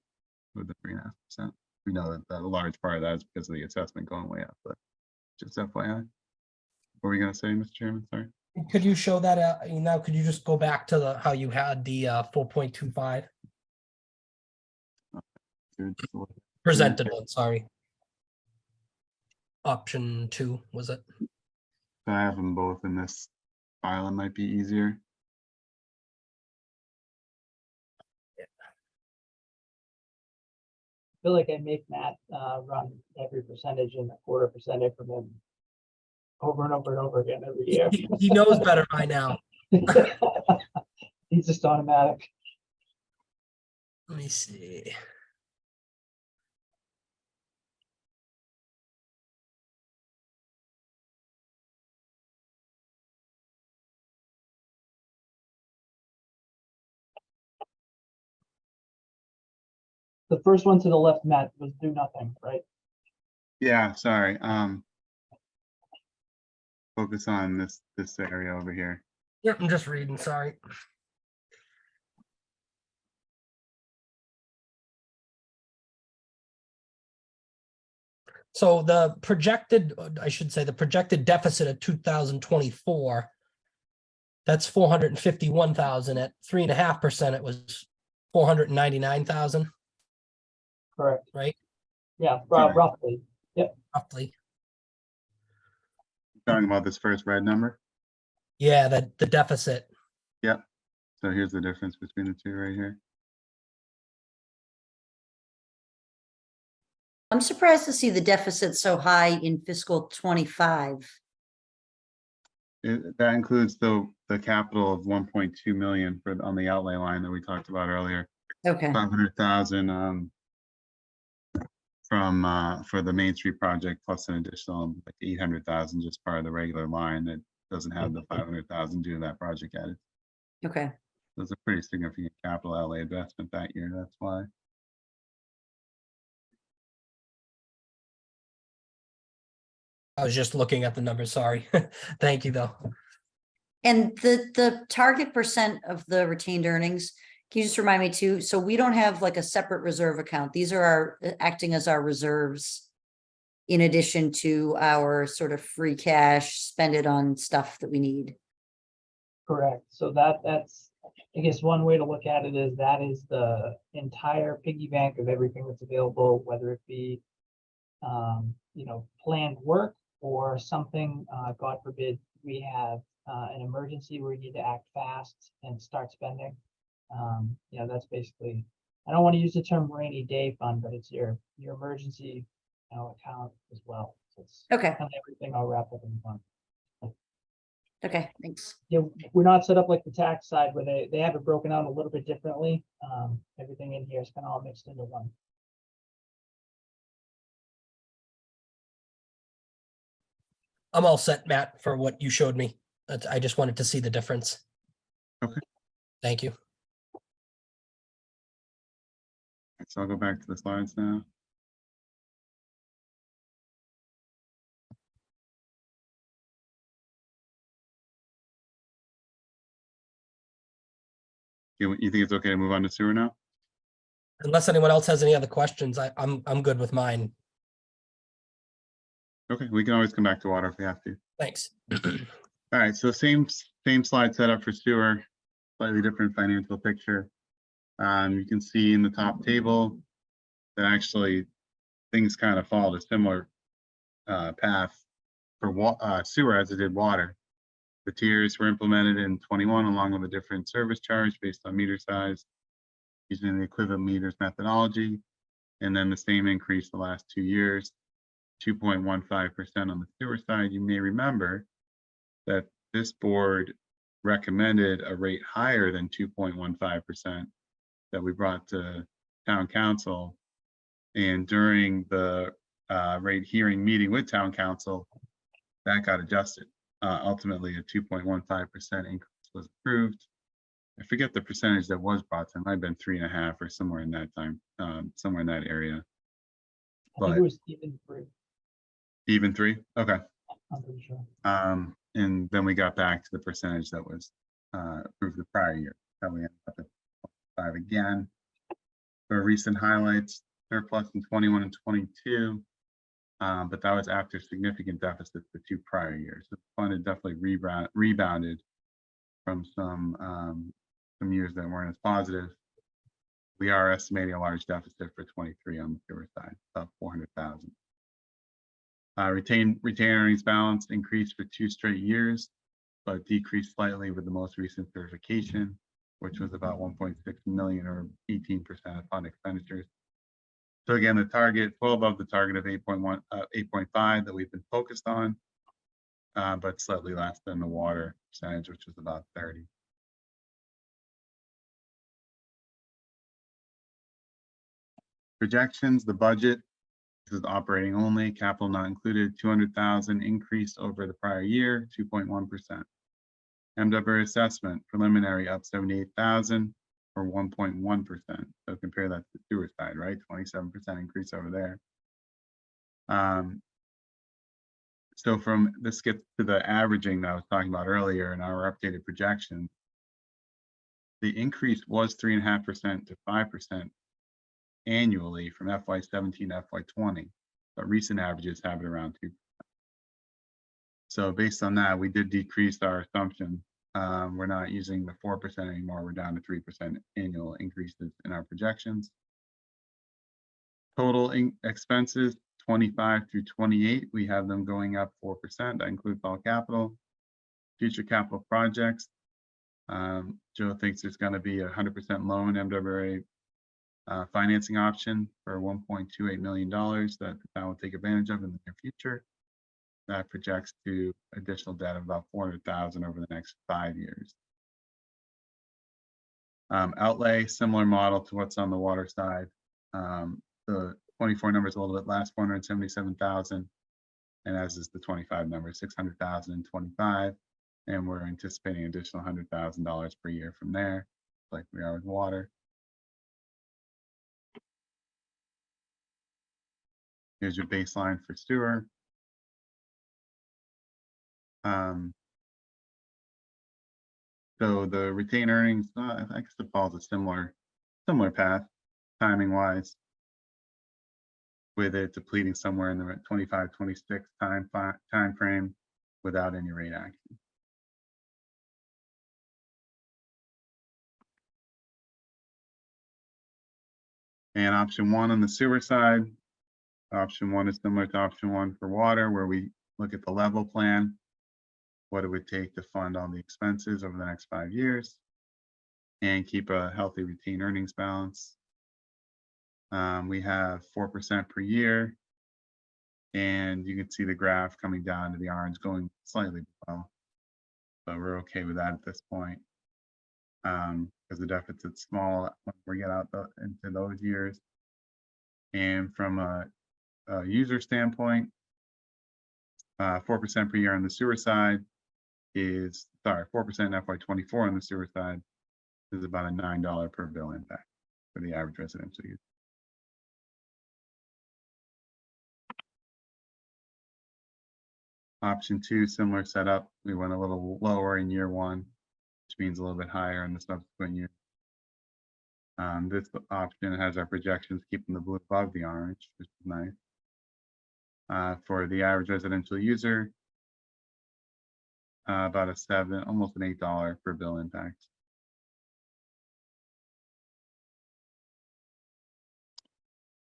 with the 3.5%. We know that a large part of that is because of the assessment going way up, but just FYI. What were we gonna say, Mr. Chairman? Sorry. could you show that, now, could you just go back to how you had the 4.25 presented one, sorry. Option 2, was it? I have them both in this file. It might be easier. I feel like I make Matt run every percentage and a quarter percent increment over and over and over again every year. He knows better by now. He's just automatic. Let me see. The first one to the left, Matt, was do nothing, right? Yeah, sorry. Focus on this area over here. Yep, I'm just reading, sorry. So the projected, I should say, the projected deficit of 2024, that's 451,000. At 3.5%, it was 499,000, Correct. right? Yeah, Correct. roughly. Roughly. Talking about this first red number. Yeah, the deficit. Yep. So here's the difference between the two right here. I'm surprised to see the deficit so high in fiscal 25. That includes the capital of 1.2 million on the outlay line that we talked about earlier. Okay, 500,000 for the Main Street project, plus an additional like 800,000 just part of the regular line that doesn't have the 500,000 due to that project added. okay. So it's a pretty significant capital outlay investment that year. That's why. I was just looking at the numbers, sorry. Thank you, though. And the target percent of the retained earnings, can you just remind me too? So we don't have like a separate reserve account. These are our acting as our reserves in addition to our sort of free cash, spend it on stuff that we need. Correct. So that's, I guess one way to look at it is that is the entire piggy bank of everything that's available, whether it be, planned work or something, God forbid, we have an emergency where we need to act fast and start spending. That's basically, I don't want to use the term rainy day fund, but it's your emergency, account as well. So it's Okay, kind of everything all wrapped up in one. okay, thanks. Yeah, we're not set up like the tax side where they have it broken out a little bit differently. Everything in here is kind of all mixed into one. I'm all set, Matt, for what you showed me. I just wanted to see the difference. Okay. Thank you. So I'll go back to the slides now. You think it's okay to move on to sewer now? Unless anyone else has any other questions, I'm good with mine. Okay, we can always come back to water if we have to. Thanks. All right, so same slide setup for sewer, slightly different financial picture. You can see in the top table that actually things kind of followed a similar path for sewer as it did water. The tiers were implemented in 21 along with a different service charge based on meter size using the equivalent meters methodology, and then the same increase the last 2 years, 2.15% on the sewer side. You may remember that this board recommended a rate higher than 2.15% that we brought to town council. And during the rate hearing meeting with town council, that got adjusted. Ultimately, a 2.15% increase was approved. I forget the percentage that was brought to, it might have been 3.5 or somewhere in that time, somewhere in that area. I think But it was even 3. Even 3? Okay. I'm pretty sure. And then we got back to the percentage that was approved the prior year. Then we ended up at 5 again. For recent highlights, surplus in 21 and 22, but that was after significant deficits the 2 prior years. The fund had definitely rebounded from some years that weren't as positive. We are estimating a large deficit for 23 on the sewer side, about 400,000. Retained earnings balance increased for 2 straight years, but decreased slightly with the most recent certification, which was about 1.6 million or 18% of fund expenditures. So again, the target, well above the target of 8.1, 8.5 that we've been focused on, but slightly less than the water percentage, which was about 30. Projections, the budget. This is operating only, capital not included, 200,000 increase over the prior year, 2.1%. MWA assessment, preliminary up 78,000 or 1.1%. So compare that to the sewer side, right? 27% increase over there. So from this gets to the averaging that I was talking about earlier in our updated projection. The increase was 3.5% to 5% annually from FY17 to FY20, but recent averages have it around 2%. So based on that, we did decrease our assumption. We're not using the 4% anymore. We're down to 3% annual increases in our projections. Total expenses 25 through 28, we have them going up 4%. That includes all capital. Future capital projects. Joe thinks there's going to be a 100% loan MWA financing option for $1.28 million that the town will take advantage of in the near future. That projects to additional debt of about 400,000 over the next 5 years. Outlay, similar model to what's on the water side. The 24 number is a little bit less, 477,000, and as is the 25 number, 600,000 in 25, and we're anticipating additional $100,000 per year from there, like we are with water. Here's your baseline for sewer. So the retained earnings, I guess it follows a similar path, timing wise, with it depleting somewhere in the 25-26 time frame without any rate action. And option 1 on the sewer side. Option 1 is similar to option 1 for water, where we look at the level plan, what it would take to fund all the expenses over the next 5 years and keep a healthy retained earnings balance. We have 4% per year, and you can see the graph coming down to the orange going slightly below. So we're okay with that at this point, because the deficit's small when we get out into those years. And from a user standpoint, 4% per year on the sewer side is, 4% in FY24 on the sewer side is about a $9 per bill impact for the average residential user. Option 2, similar setup. We went a little lower in year 1, which means a little bit higher in the subsequent year. This option has our projections keeping the blue above the orange, which is nice. For the average residential user, about a $7, almost an $8 per bill impact.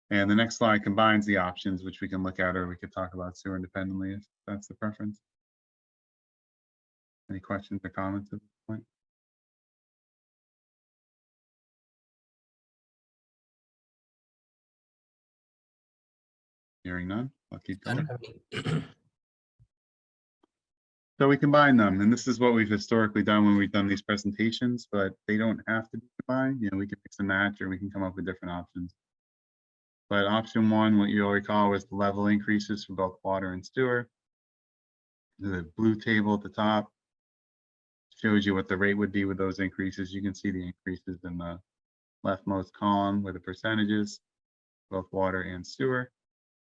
And the next slide combines the options, which we can look at, or we could talk about sewer independently if that's the preference. Any questions or comments at this point? Hearing none, I'll keep going. So we combine them, and this is what we've historically done when we've done these presentations, but they don't have to be combined. You know, we can mix and match, or we can come up with different options. But option 1, what you'll recall, was the level increases for both water and sewer. The blue table at the top shows you what the rate would be with those increases. You can see the increases in the leftmost column with the percentages, both water and sewer.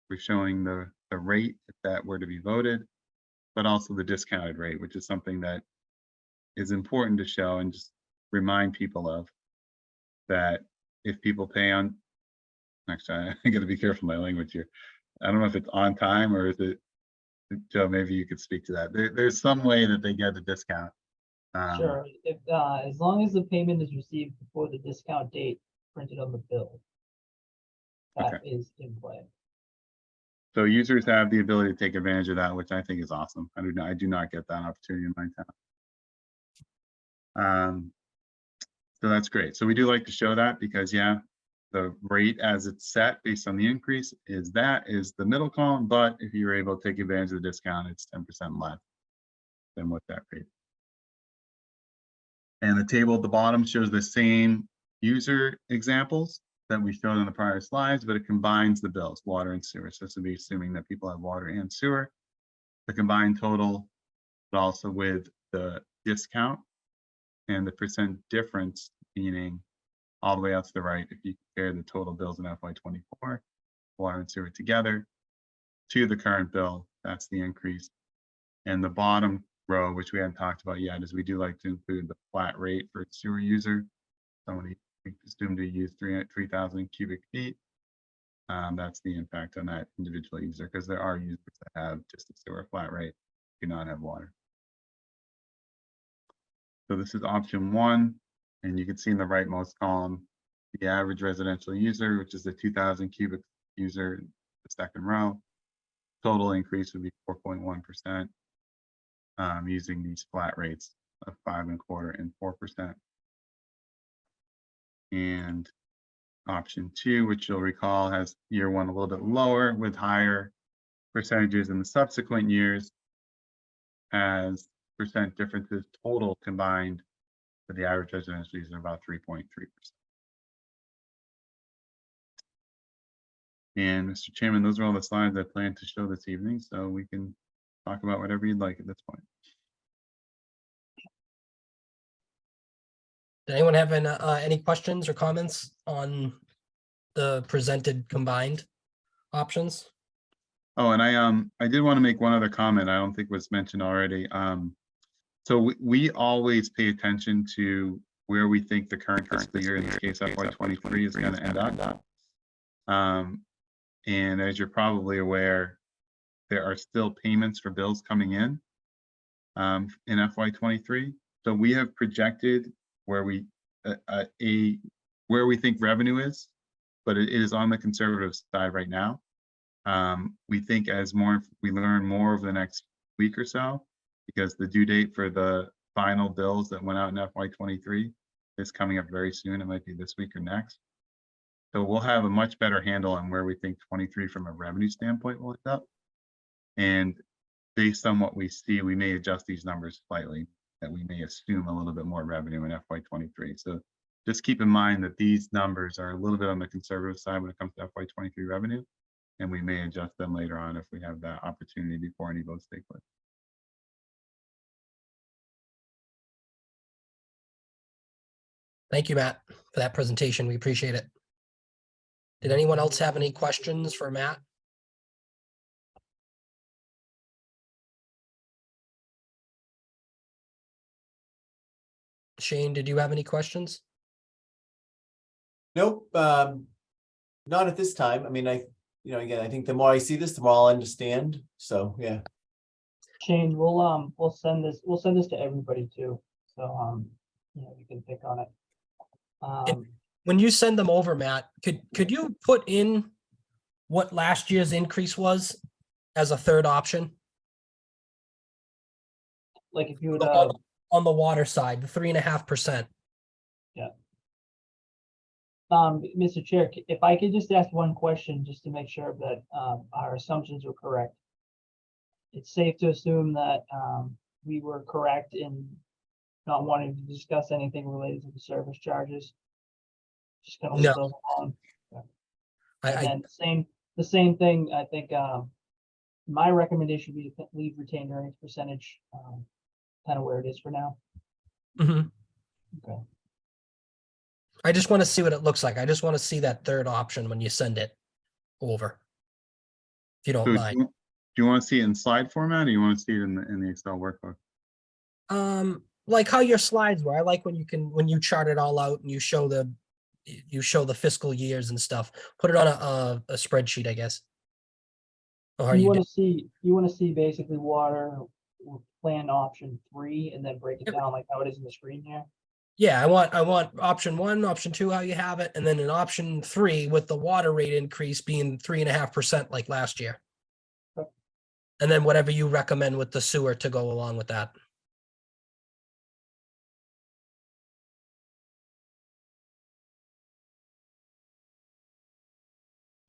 We're showing the rate if that were to be voted, but also the discounted rate, which is something that is important to show and just remind people of, that if people pay on, actually, I gotta be careful my language here. I don't know if it's on time or is it, Joe, maybe you could speak to that. There's some way that they get a discount. Sure, if, as long as the payment is received before the discount date printed on the bill. That is in play. So users have the ability to take advantage of that, which I think is awesome. I do not get that opportunity in my town. So that's great. So we do like to show that because, yeah, the rate as it's set based on the increase is the middle column, but if you're able to take advantage of the discount, it's 10% less than what that rate. And the table at the bottom shows the same user examples that we showed on the prior slides, but it combines the bills, water and sewer. So this would be assuming that people have water and sewer. The combined total, but also with the discount and the percent difference, meaning all the way out to the right, if you compare the total bills in FY24, water and sewer together, to the current bill, that's the increase. And the bottom row, which we haven't talked about yet, is we do like to include the flat rate for sewer user. Somebody assumed to use 3,000 cubic feet. That's the impact on that individual user, because there are users that have just a sewer flat rate, do not have water. So this is option 1, and you can see in the rightmost column, the average residential user, which is the 2,000 cubic user, the second row. Total increase would be 4.1%, using these flat rates of 5.25% and 4%. And option 2, which you'll recall has year 1 a little bit lower with higher percentages in the subsequent years, has percent differences total combined for the average residential user about 3.3%. And Mr. Chairman, those are all the slides I plan to show this evening, so we can talk about whatever you'd like at this point. Did anyone have any questions or comments on the presented combined options? Oh, and I did want to make one other comment I don't think was mentioned already. So we always pay attention to where we think the current fiscal year, in this case FY23, is going to end up. And as you're probably aware, there are still payments for bills coming in FY23. So we have projected where we think revenue is, but it is on the conservative side right now. We think as we learn more over the next week or so, because the due date for the final bills that went out in FY23 is coming up very soon. It might be this week or next. So we'll have a much better handle on where we think 23 from a revenue standpoint will end up. And based on what we see, we may adjust these numbers slightly, that we may assume a little bit more revenue in FY23. So just keep in mind that these numbers are a little bit on the conservative side when it comes to FY23 revenue, and we may adjust them later on if we have that opportunity before any votes take place. Thank you, Matt, for that presentation. We appreciate it. Did anyone else have any questions for Matt? Shane, did you have any questions? Nope, not at this time. I mean, again, I think the more I see this, the more I'll understand. So, yeah. Shane, we'll send this to everybody too. So, you can pick on it. When you send them over, Matt, could you put in what last year's increase was as a third option? Like if you would, On the water side, the 3.5%. Yeah. Mr. Chair, if I could just ask one question, just to make sure that our assumptions were correct. It's safe to assume that we were correct in not wanting to discuss anything related to the service charges. Just gonna leave those alone. And the same thing, I think, my recommendation would be to leave retained earnings percentage kind of where it is for now. Mhm. Okay. I just want to see what it looks like. I just want to see that third option when you send it over. if you don't So do mind. you want to see it in slide format, or you want to see it in the Excel workbook? Like how your slides were. I like when you chart it all out and you show the fiscal years and stuff. Put it on a spreadsheet, I guess. Or how You you want do- to see basically water plan option 3 and then break it Yep. down like how it is in the screen here. Yeah, I want option 1, option 2, how you have it, and then in option 3 with the water rate increase being 3.5% like last year. Okay. And then whatever you recommend with the sewer to go along with that.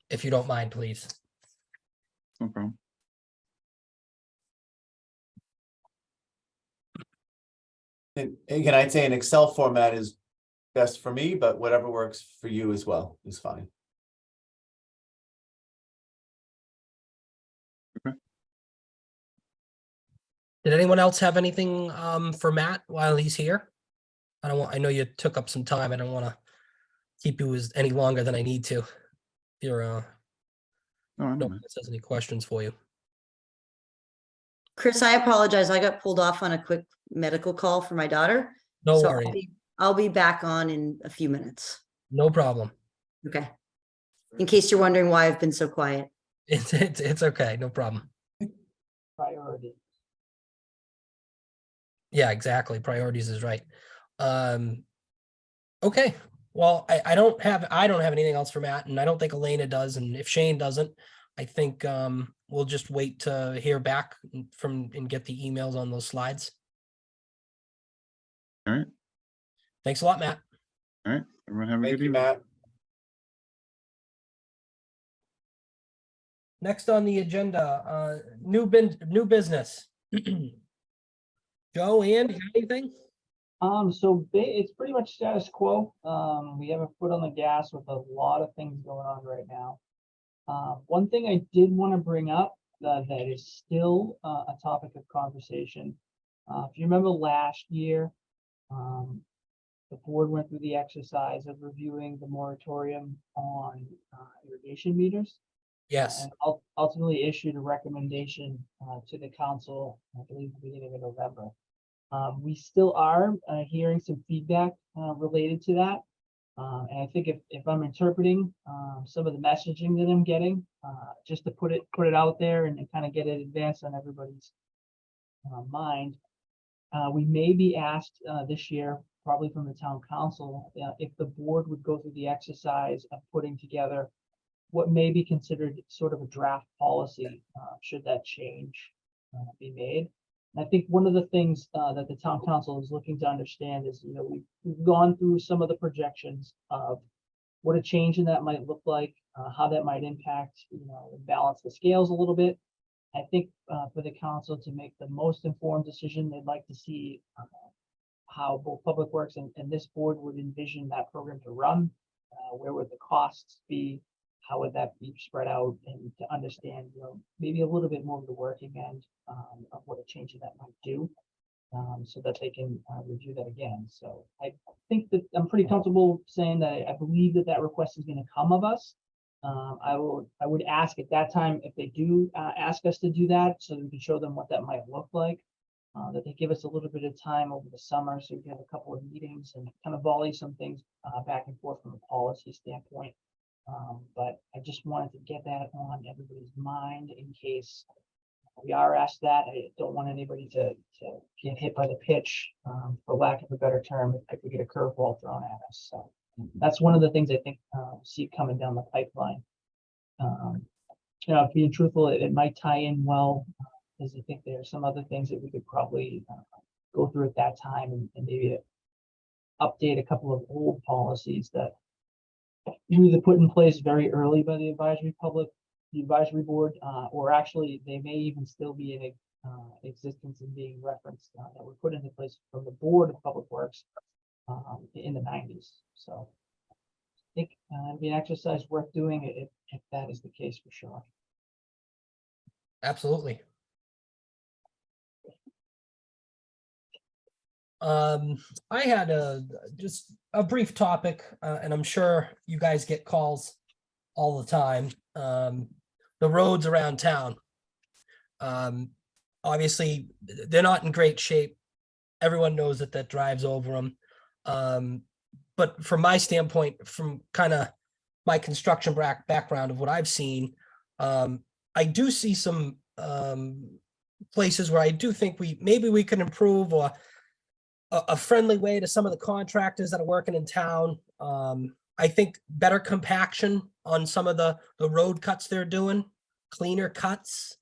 If you don't mind, please. No problem. And again, I'd say an Excel format is best for me, but whatever works for you as well is fine. Did anyone else have anything for Matt while he's here? I know you took up some time. I don't want to keep you any longer than I need to. If you're No, I no know, one man. else has any questions for you. Chris, I apologize. I got pulled off on a quick medical call for my daughter. No So worries. I'll be back on in a few minutes. No problem. Okay. In case you're wondering why I've been so quiet. It's okay. No problem. Priority. Yeah, exactly. Priorities is right. Okay. Well, I don't have anything else for Matt, and I don't think Elena does. And if Shane doesn't, I think we'll just wait to hear back from and get the emails on those slides. All right, Thanks a lot, Matt. all right. Everyone have a Thank good you, evening. Matt. Next on the agenda, new business. Joe, Ann, you got anything? It's pretty much status quo. We have a foot on the gas with a lot of things going on right now. One thing I did want to bring up that is still a topic of conversation. If you remember last year, the board went through the exercise of reviewing the moratorium on irrigation meters. Yes. And ultimately issued a recommendation to the council, I believe, the beginning of November. We still are hearing some feedback related to that. And I think if I'm interpreting some of the messaging that I'm getting, just to put it out there and kind of get it advanced on everybody's mind, we may be asked this year, probably from the town council, if the board would go through the exercise of putting together what may be considered sort of a draft policy, should that change be made. And I think one of the things that the town council is looking to understand is, we've gone through some of the projections of what a change in that might look like, how that might impact, balance the scales a little bit. I think for the council to make the most informed decision, they'd like to see how both Public Works and this board would envision that program to run. Where would the costs be? How would that be spread out, and to understand, maybe a little bit more of the working end of what a change in that might do, so that they can review that again. So I think that I'm pretty comfortable saying that I believe that request is going to come of us. I would ask at that time if they do ask us to do that, so we can show them what that might look like. That they give us a little bit of time over the summer, so we can have a couple of meetings and kind of volley some things back and forth from a policy standpoint. But I just wanted to get that on everybody's mind in case we are asked that. I don't want anybody to get hit by the pitch, for lack of a better term, if we get a curveball thrown at us. So that's one of the things I think see coming down the pipeline. Being truthful, it might tie in well, because I think there are some other things that we could probably go through at that time and maybe update a couple of old policies that either put in place very early by the advisory board, or actually they may even still be in existence and being referenced, that were put into place from the Board of Public Works in the 90s. So I think it'd be an exercise worth doing if that is the case, for sure. Absolutely. I had just a brief topic, and I'm sure you guys get calls all the time. the roads around town. Obviously, they're not in great shape. Everyone knows that drives over them. But from my standpoint, from kind of my construction background of what I've seen, I do see some places where I do think maybe we can improve, or a friendly way to some of the contractors that are working in town. I think better compaction on some of the road cuts they're doing, cleaner cuts.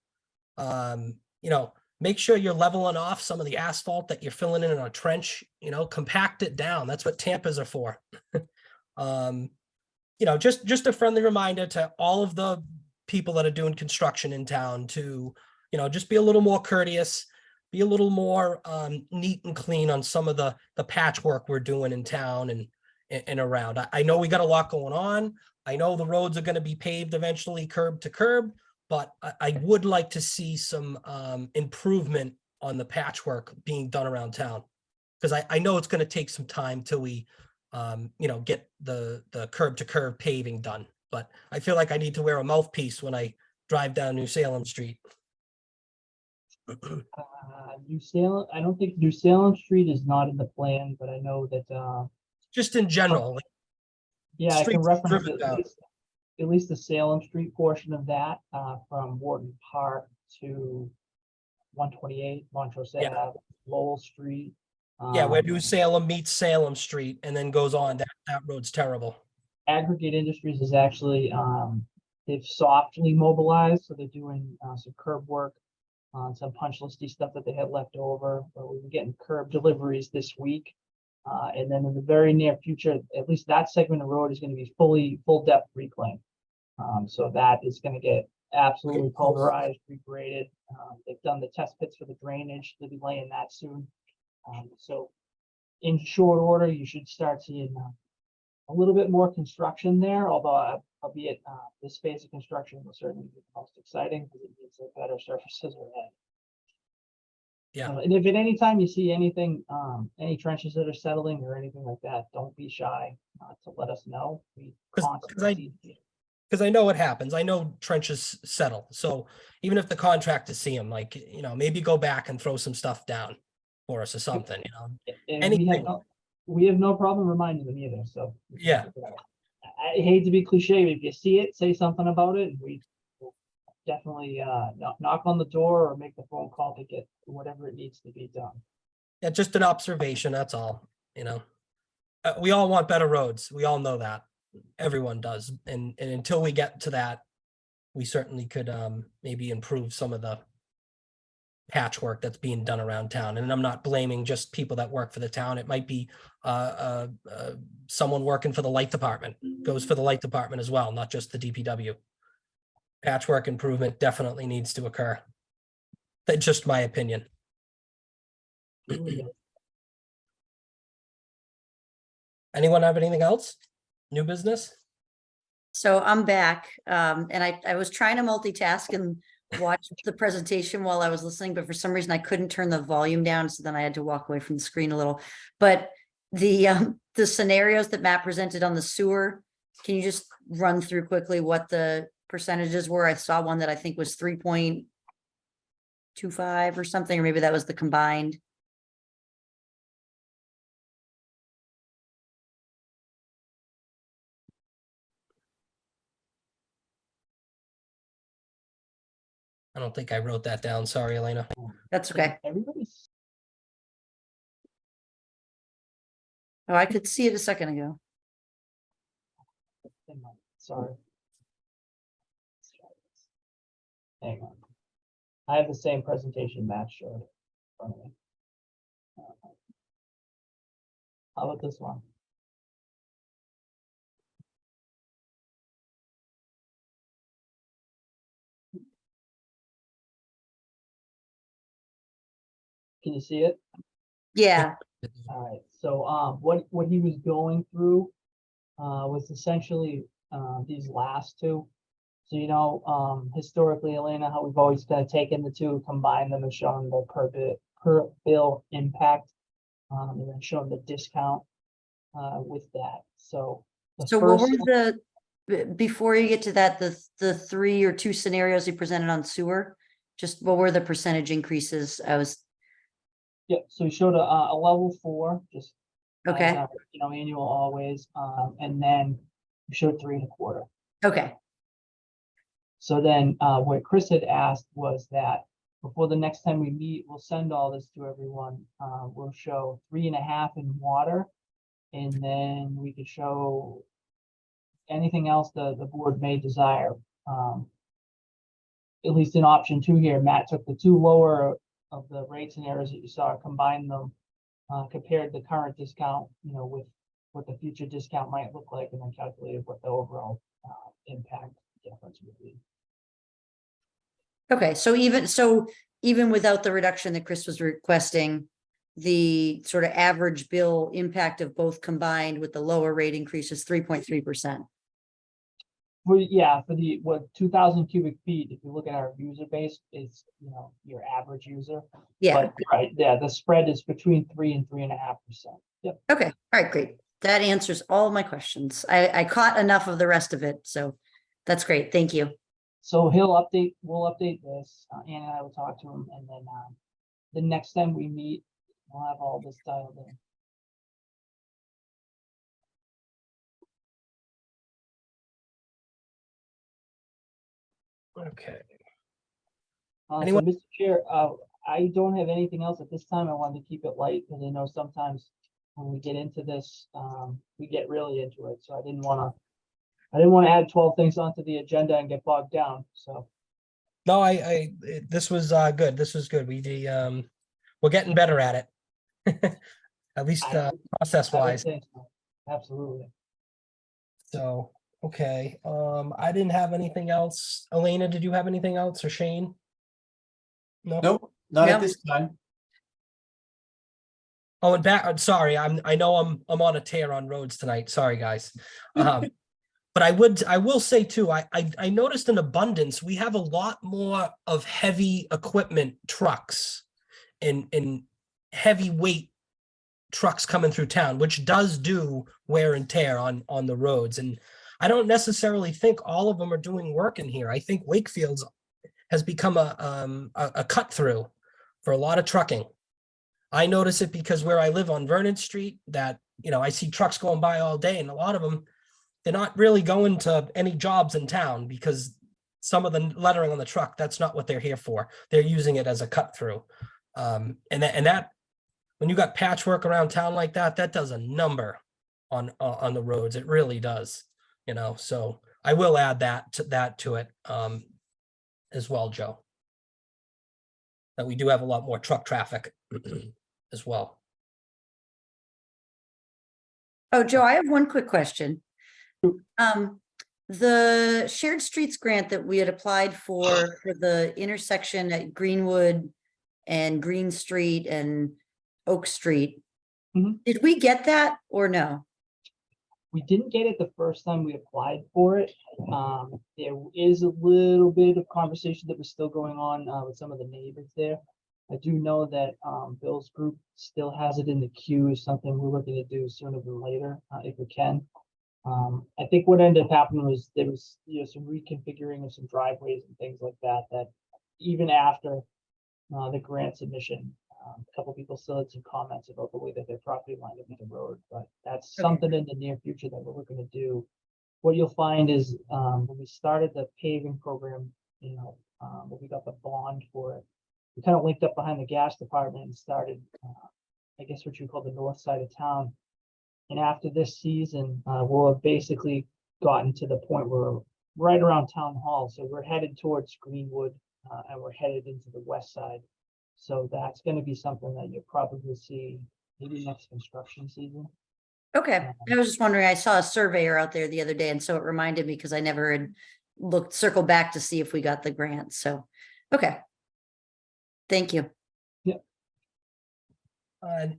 You know, make sure you're leveling off some of the asphalt that you're filling in a trench, you know, compact it down. That's what Tampas are for. You know, just a friendly reminder to all of the people that are doing construction in town to, you know, just be a little more courteous, be a little more neat and clean on some of the patchwork we're doing in town and around. I know we got a lot going on. I know the roads are going to be paved eventually curb to curb, but I would like to see some improvement on the patchwork being done around town. Because I know it's going to take some time till we, you know, get the curb to curb paving done. But I feel like I need to wear a mouthpiece when I drive down New Salem Street. New Salem, I don't think New Salem Street is not in the plan, but I know that, Just in general, like, yeah, I can streets reference driven at down. least the Salem Street portion of that, from Wharton Park to 128, Montrose Yeah. Ave, Lowell Street. Yeah, where um, New Salem meets Salem Street and then goes on, that road's terrible. Aggregate Industries is actually, they've softly mobilized, so they're doing some curb work on some punch listy stuff that they had left over. But we were getting curb deliveries this week. And then in the very near future, at least that segment of road is going to be full depth reclaimed. So that is going to get absolutely pulverized, regraded. They've done the test pits for the drainage. They'll be laying that soon. So in short order, you should start seeing a little bit more construction there, although albeit this phase of construction will certainly be the most exciting because it means that better surfaces are ahead. Yeah. And if at any time you see anything, any trenches that are settling or anything like that, don't be shy to let us know. We 'Cause constantly see. Because I know what happens. I know trenches settle. So even if the contractors see them, like, you know, maybe go back and throw some stuff down for us or something, you know. And Anything. we have no problem reminding them either, so. Yeah. I hate to be cliche, but if you see it, say something about it, and we will definitely knock on the door or make the phone call to get whatever it needs to be done. Yeah, just an observation, that's all, you know. We all want better roads. We all know that. Everyone does. And until we get to that, we certainly could maybe improve some of the patchwork that's being done around town. And I'm not blaming just people that work for the town. It might be someone working for the light department, goes for the light department as well, not just the DPW. Patchwork improvement definitely needs to occur. That's just my opinion. Anyone have anything else? New business? So I'm back, and I was trying to multitask and watch the presentation while I was listening, but for some reason I couldn't turn the volume down, so then I had to walk away from the screen a little. But the scenarios that Matt presented on the sewer, can you just run through quickly what the percentages were? I saw one that I think was 3.25 or something, or maybe that was the combined. I don't think I wrote that down. Sorry, Elena. That's okay. Everybody's. Oh, I could see it a second ago. Sorry. Hang on. I have the same presentation Matt showed in front of me. How about this one? Can you see it? Yeah, All right, so what he was going through was essentially these last two. So historically, Elena, how we've always kind of taken the two, combined them and shown the per bill impact, and then shown the discount with that. So the so what first were Before you get to that, the 3 or 2 scenarios you presented on sewer, just what were the percentage increases? I was, Yeah, so we showed a level 4, just. as okay, our, annual always, and then we showed 3.25. okay, So then, what Chris had asked was that before the next time we meet, we'll send all this to everyone. We'll show 3.5 in water. And then we could show anything else the board may desire. At least in option 2 here, Matt took the 2 lower of the rate scenarios that you saw, combined them, compared the current discount, with what the future discount might look like, and then calculated what the overall impact difference would be. okay. So even without the reduction that Chris was requesting, the sort of average bill impact of both combined with the lower rate increase is 3.3%. For the 2,000 cubic feet, if you look at our user base, is your average user. Yeah, But right, yeah, the spread is between 3 and 3.5%. Yep. okay, all right, great. That answers all my questions. I caught enough of the rest of it, so that's great. Thank you. So we'll update this, Ann and I will talk to him, and then the next time we meet, we'll have all this dialed in. Okay. So, Anyone- Mr. Chair, I don't have anything else at this time. I wanted to keep it light because I know sometimes when we get into this, we get really into it. So I didn't want to add 12 things onto the agenda and get bogged down. So No, this was good. This was good. We're getting better at it. At least process I would wise. think so. Absolutely. So, okay. I didn't have anything else. Elena, did you have anything else, or Shane? No? Nope, not No. at this time. Oh, and back, I'm sorry, I know I'm on a tear on roads tonight. Sorry, guys. But I will say too, I noticed an abundance. We have a lot more of heavy equipment trucks and heavy weight trucks coming through town, which does do wear and tear on the roads. And I don't necessarily think all of them are doing work in here. I think Wakefield's has become a cut through for a lot of trucking. I notice it because where I live on Vernon Street, that, I see trucks going by all day, and a lot of them, they're not really going to any jobs in town because some of the lettering on the truck, that's not what they're here for. They're using it as a cut through. And that when you got patchwork around town like that, that does a number on the roads. It really does, so I will add that to it as well, Joe. That we do have a lot more truck traffic as well. Oh, Joe, I have one quick question. The shared streets grant that we had applied for the intersection at Greenwood and Green Street and Oak Street. Mhm. Did we get that or no? We didn't get it the first time we applied for it. There is a little bit of conversation that was still going on with some of the neighbors there. I do know that Bill's group still has it in the queue as something we're looking to do sooner than later, if we can. I think what ended up happening was there was some reconfiguring of some driveways and things like that, that even after the grant submission, a couple people still had some comments about the way that their property lined up with the road, but that's Okay. something in the near future that we're looking to do. What you'll find is when we started the paving program, when we got the bond for it, we kind of linked up behind the gas department and started, I guess what you call the north side of town. And after this season, we'll have basically gotten to the point where we're right around town hall. So we're headed towards Greenwood and we're headed into the west side. So that's going to be something that you'll probably see maybe next construction season. Okay, I was just wondering, I saw a surveyor out there the other day, and so it reminded me because I never had circled back to see if we got the grant, so, okay. Thank you.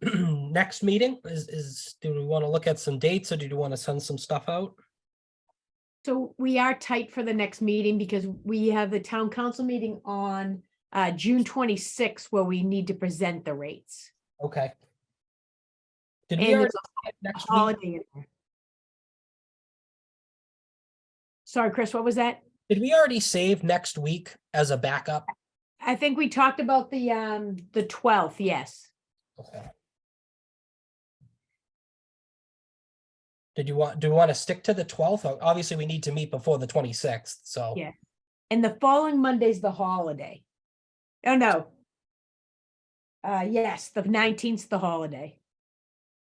Next meeting is, do we want to look at some dates, or do you want to send some stuff out? So we are tight for the next meeting because we have the town council meeting on June 26th where we need to present the rates. Okay. Did we And already there's get next week? Holiday in there. Sorry, Chris, what was that? Did we already save next week as a backup? I think we talked about the 12th, yes. Okay. Do we want to stick to the 12th? Obviously, we need to meet before the 26th, so. Yeah. And the following Monday's the holiday. Oh, no. Yes, the 19th 's the holiday.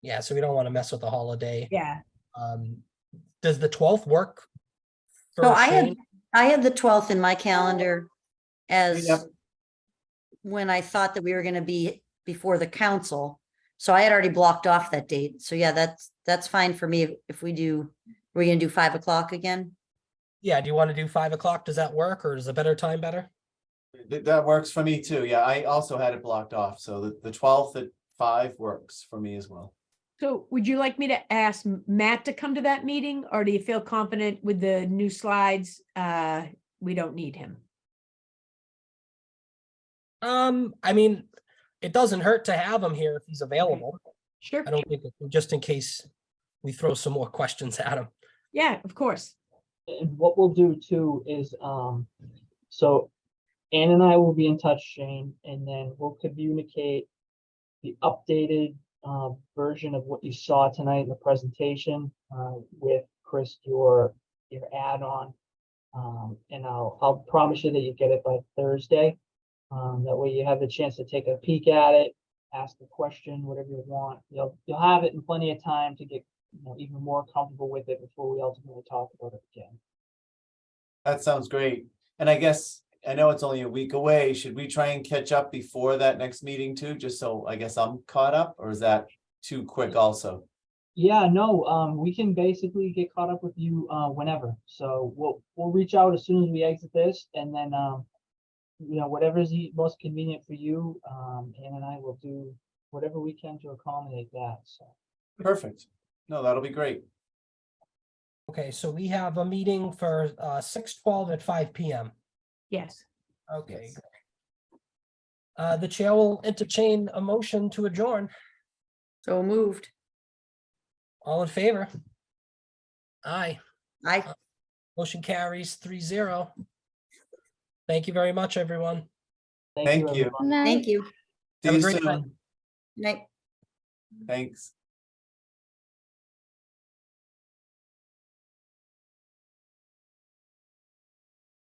Yeah, so we don't want to mess with the holiday. Yeah. Does the 12th work? So for I Shane? had the 12th in my calendar as Yep. when I thought that we were gonna be before the council. So I had already blocked off that date. So yeah, that's fine for me if we do, we're gonna do 5 o'clock again. Yeah, do you want to do 5 o'clock? Does that work, or is a better time better? That works for me too. Yeah, I also had it blocked off, so the 12th at 5 works for me as well. So would you like me to ask Matt to come to that meeting, or do you feel confident with the new slides? We don't need him. I mean, it doesn't hurt to have him here if he's available. Sure. I don't think, just in case we throw some more questions at him. Yeah, of course. And what we'll do too is, so Ann and I will be in touch, Shane, and then we'll communicate the updated version of what you saw tonight in the presentation with Chris, your add-on. And I'll promise you that you get it by Thursday. That way you have the chance to take a peek at it, ask a question, whatever you want. You'll have it in plenty of time to get, even more comfortable with it before we ultimately talk about it again. That sounds great. And I guess, I know it's only a week away. Should we try and catch up before that next meeting too? Just so I guess I'm caught up, or is that too quick also? Yeah, no, we can basically get caught up with you whenever. So we'll reach out as soon as we exit this, and then whatever is the most convenient for you, Ann and I will do whatever we can to accommodate that. So Perfect. No, that'll be great. Okay, so we have a meeting for 6/12 at 5 PM. Yes. Okay. Yes. The chair will entertain a motion to adjourn. So moved. All in favor? Aye. I Motion carries 3-0. Thank you very much, everyone. Thank you. everyone. Night. thank you. See Have a you great night. soon. Night. Thanks.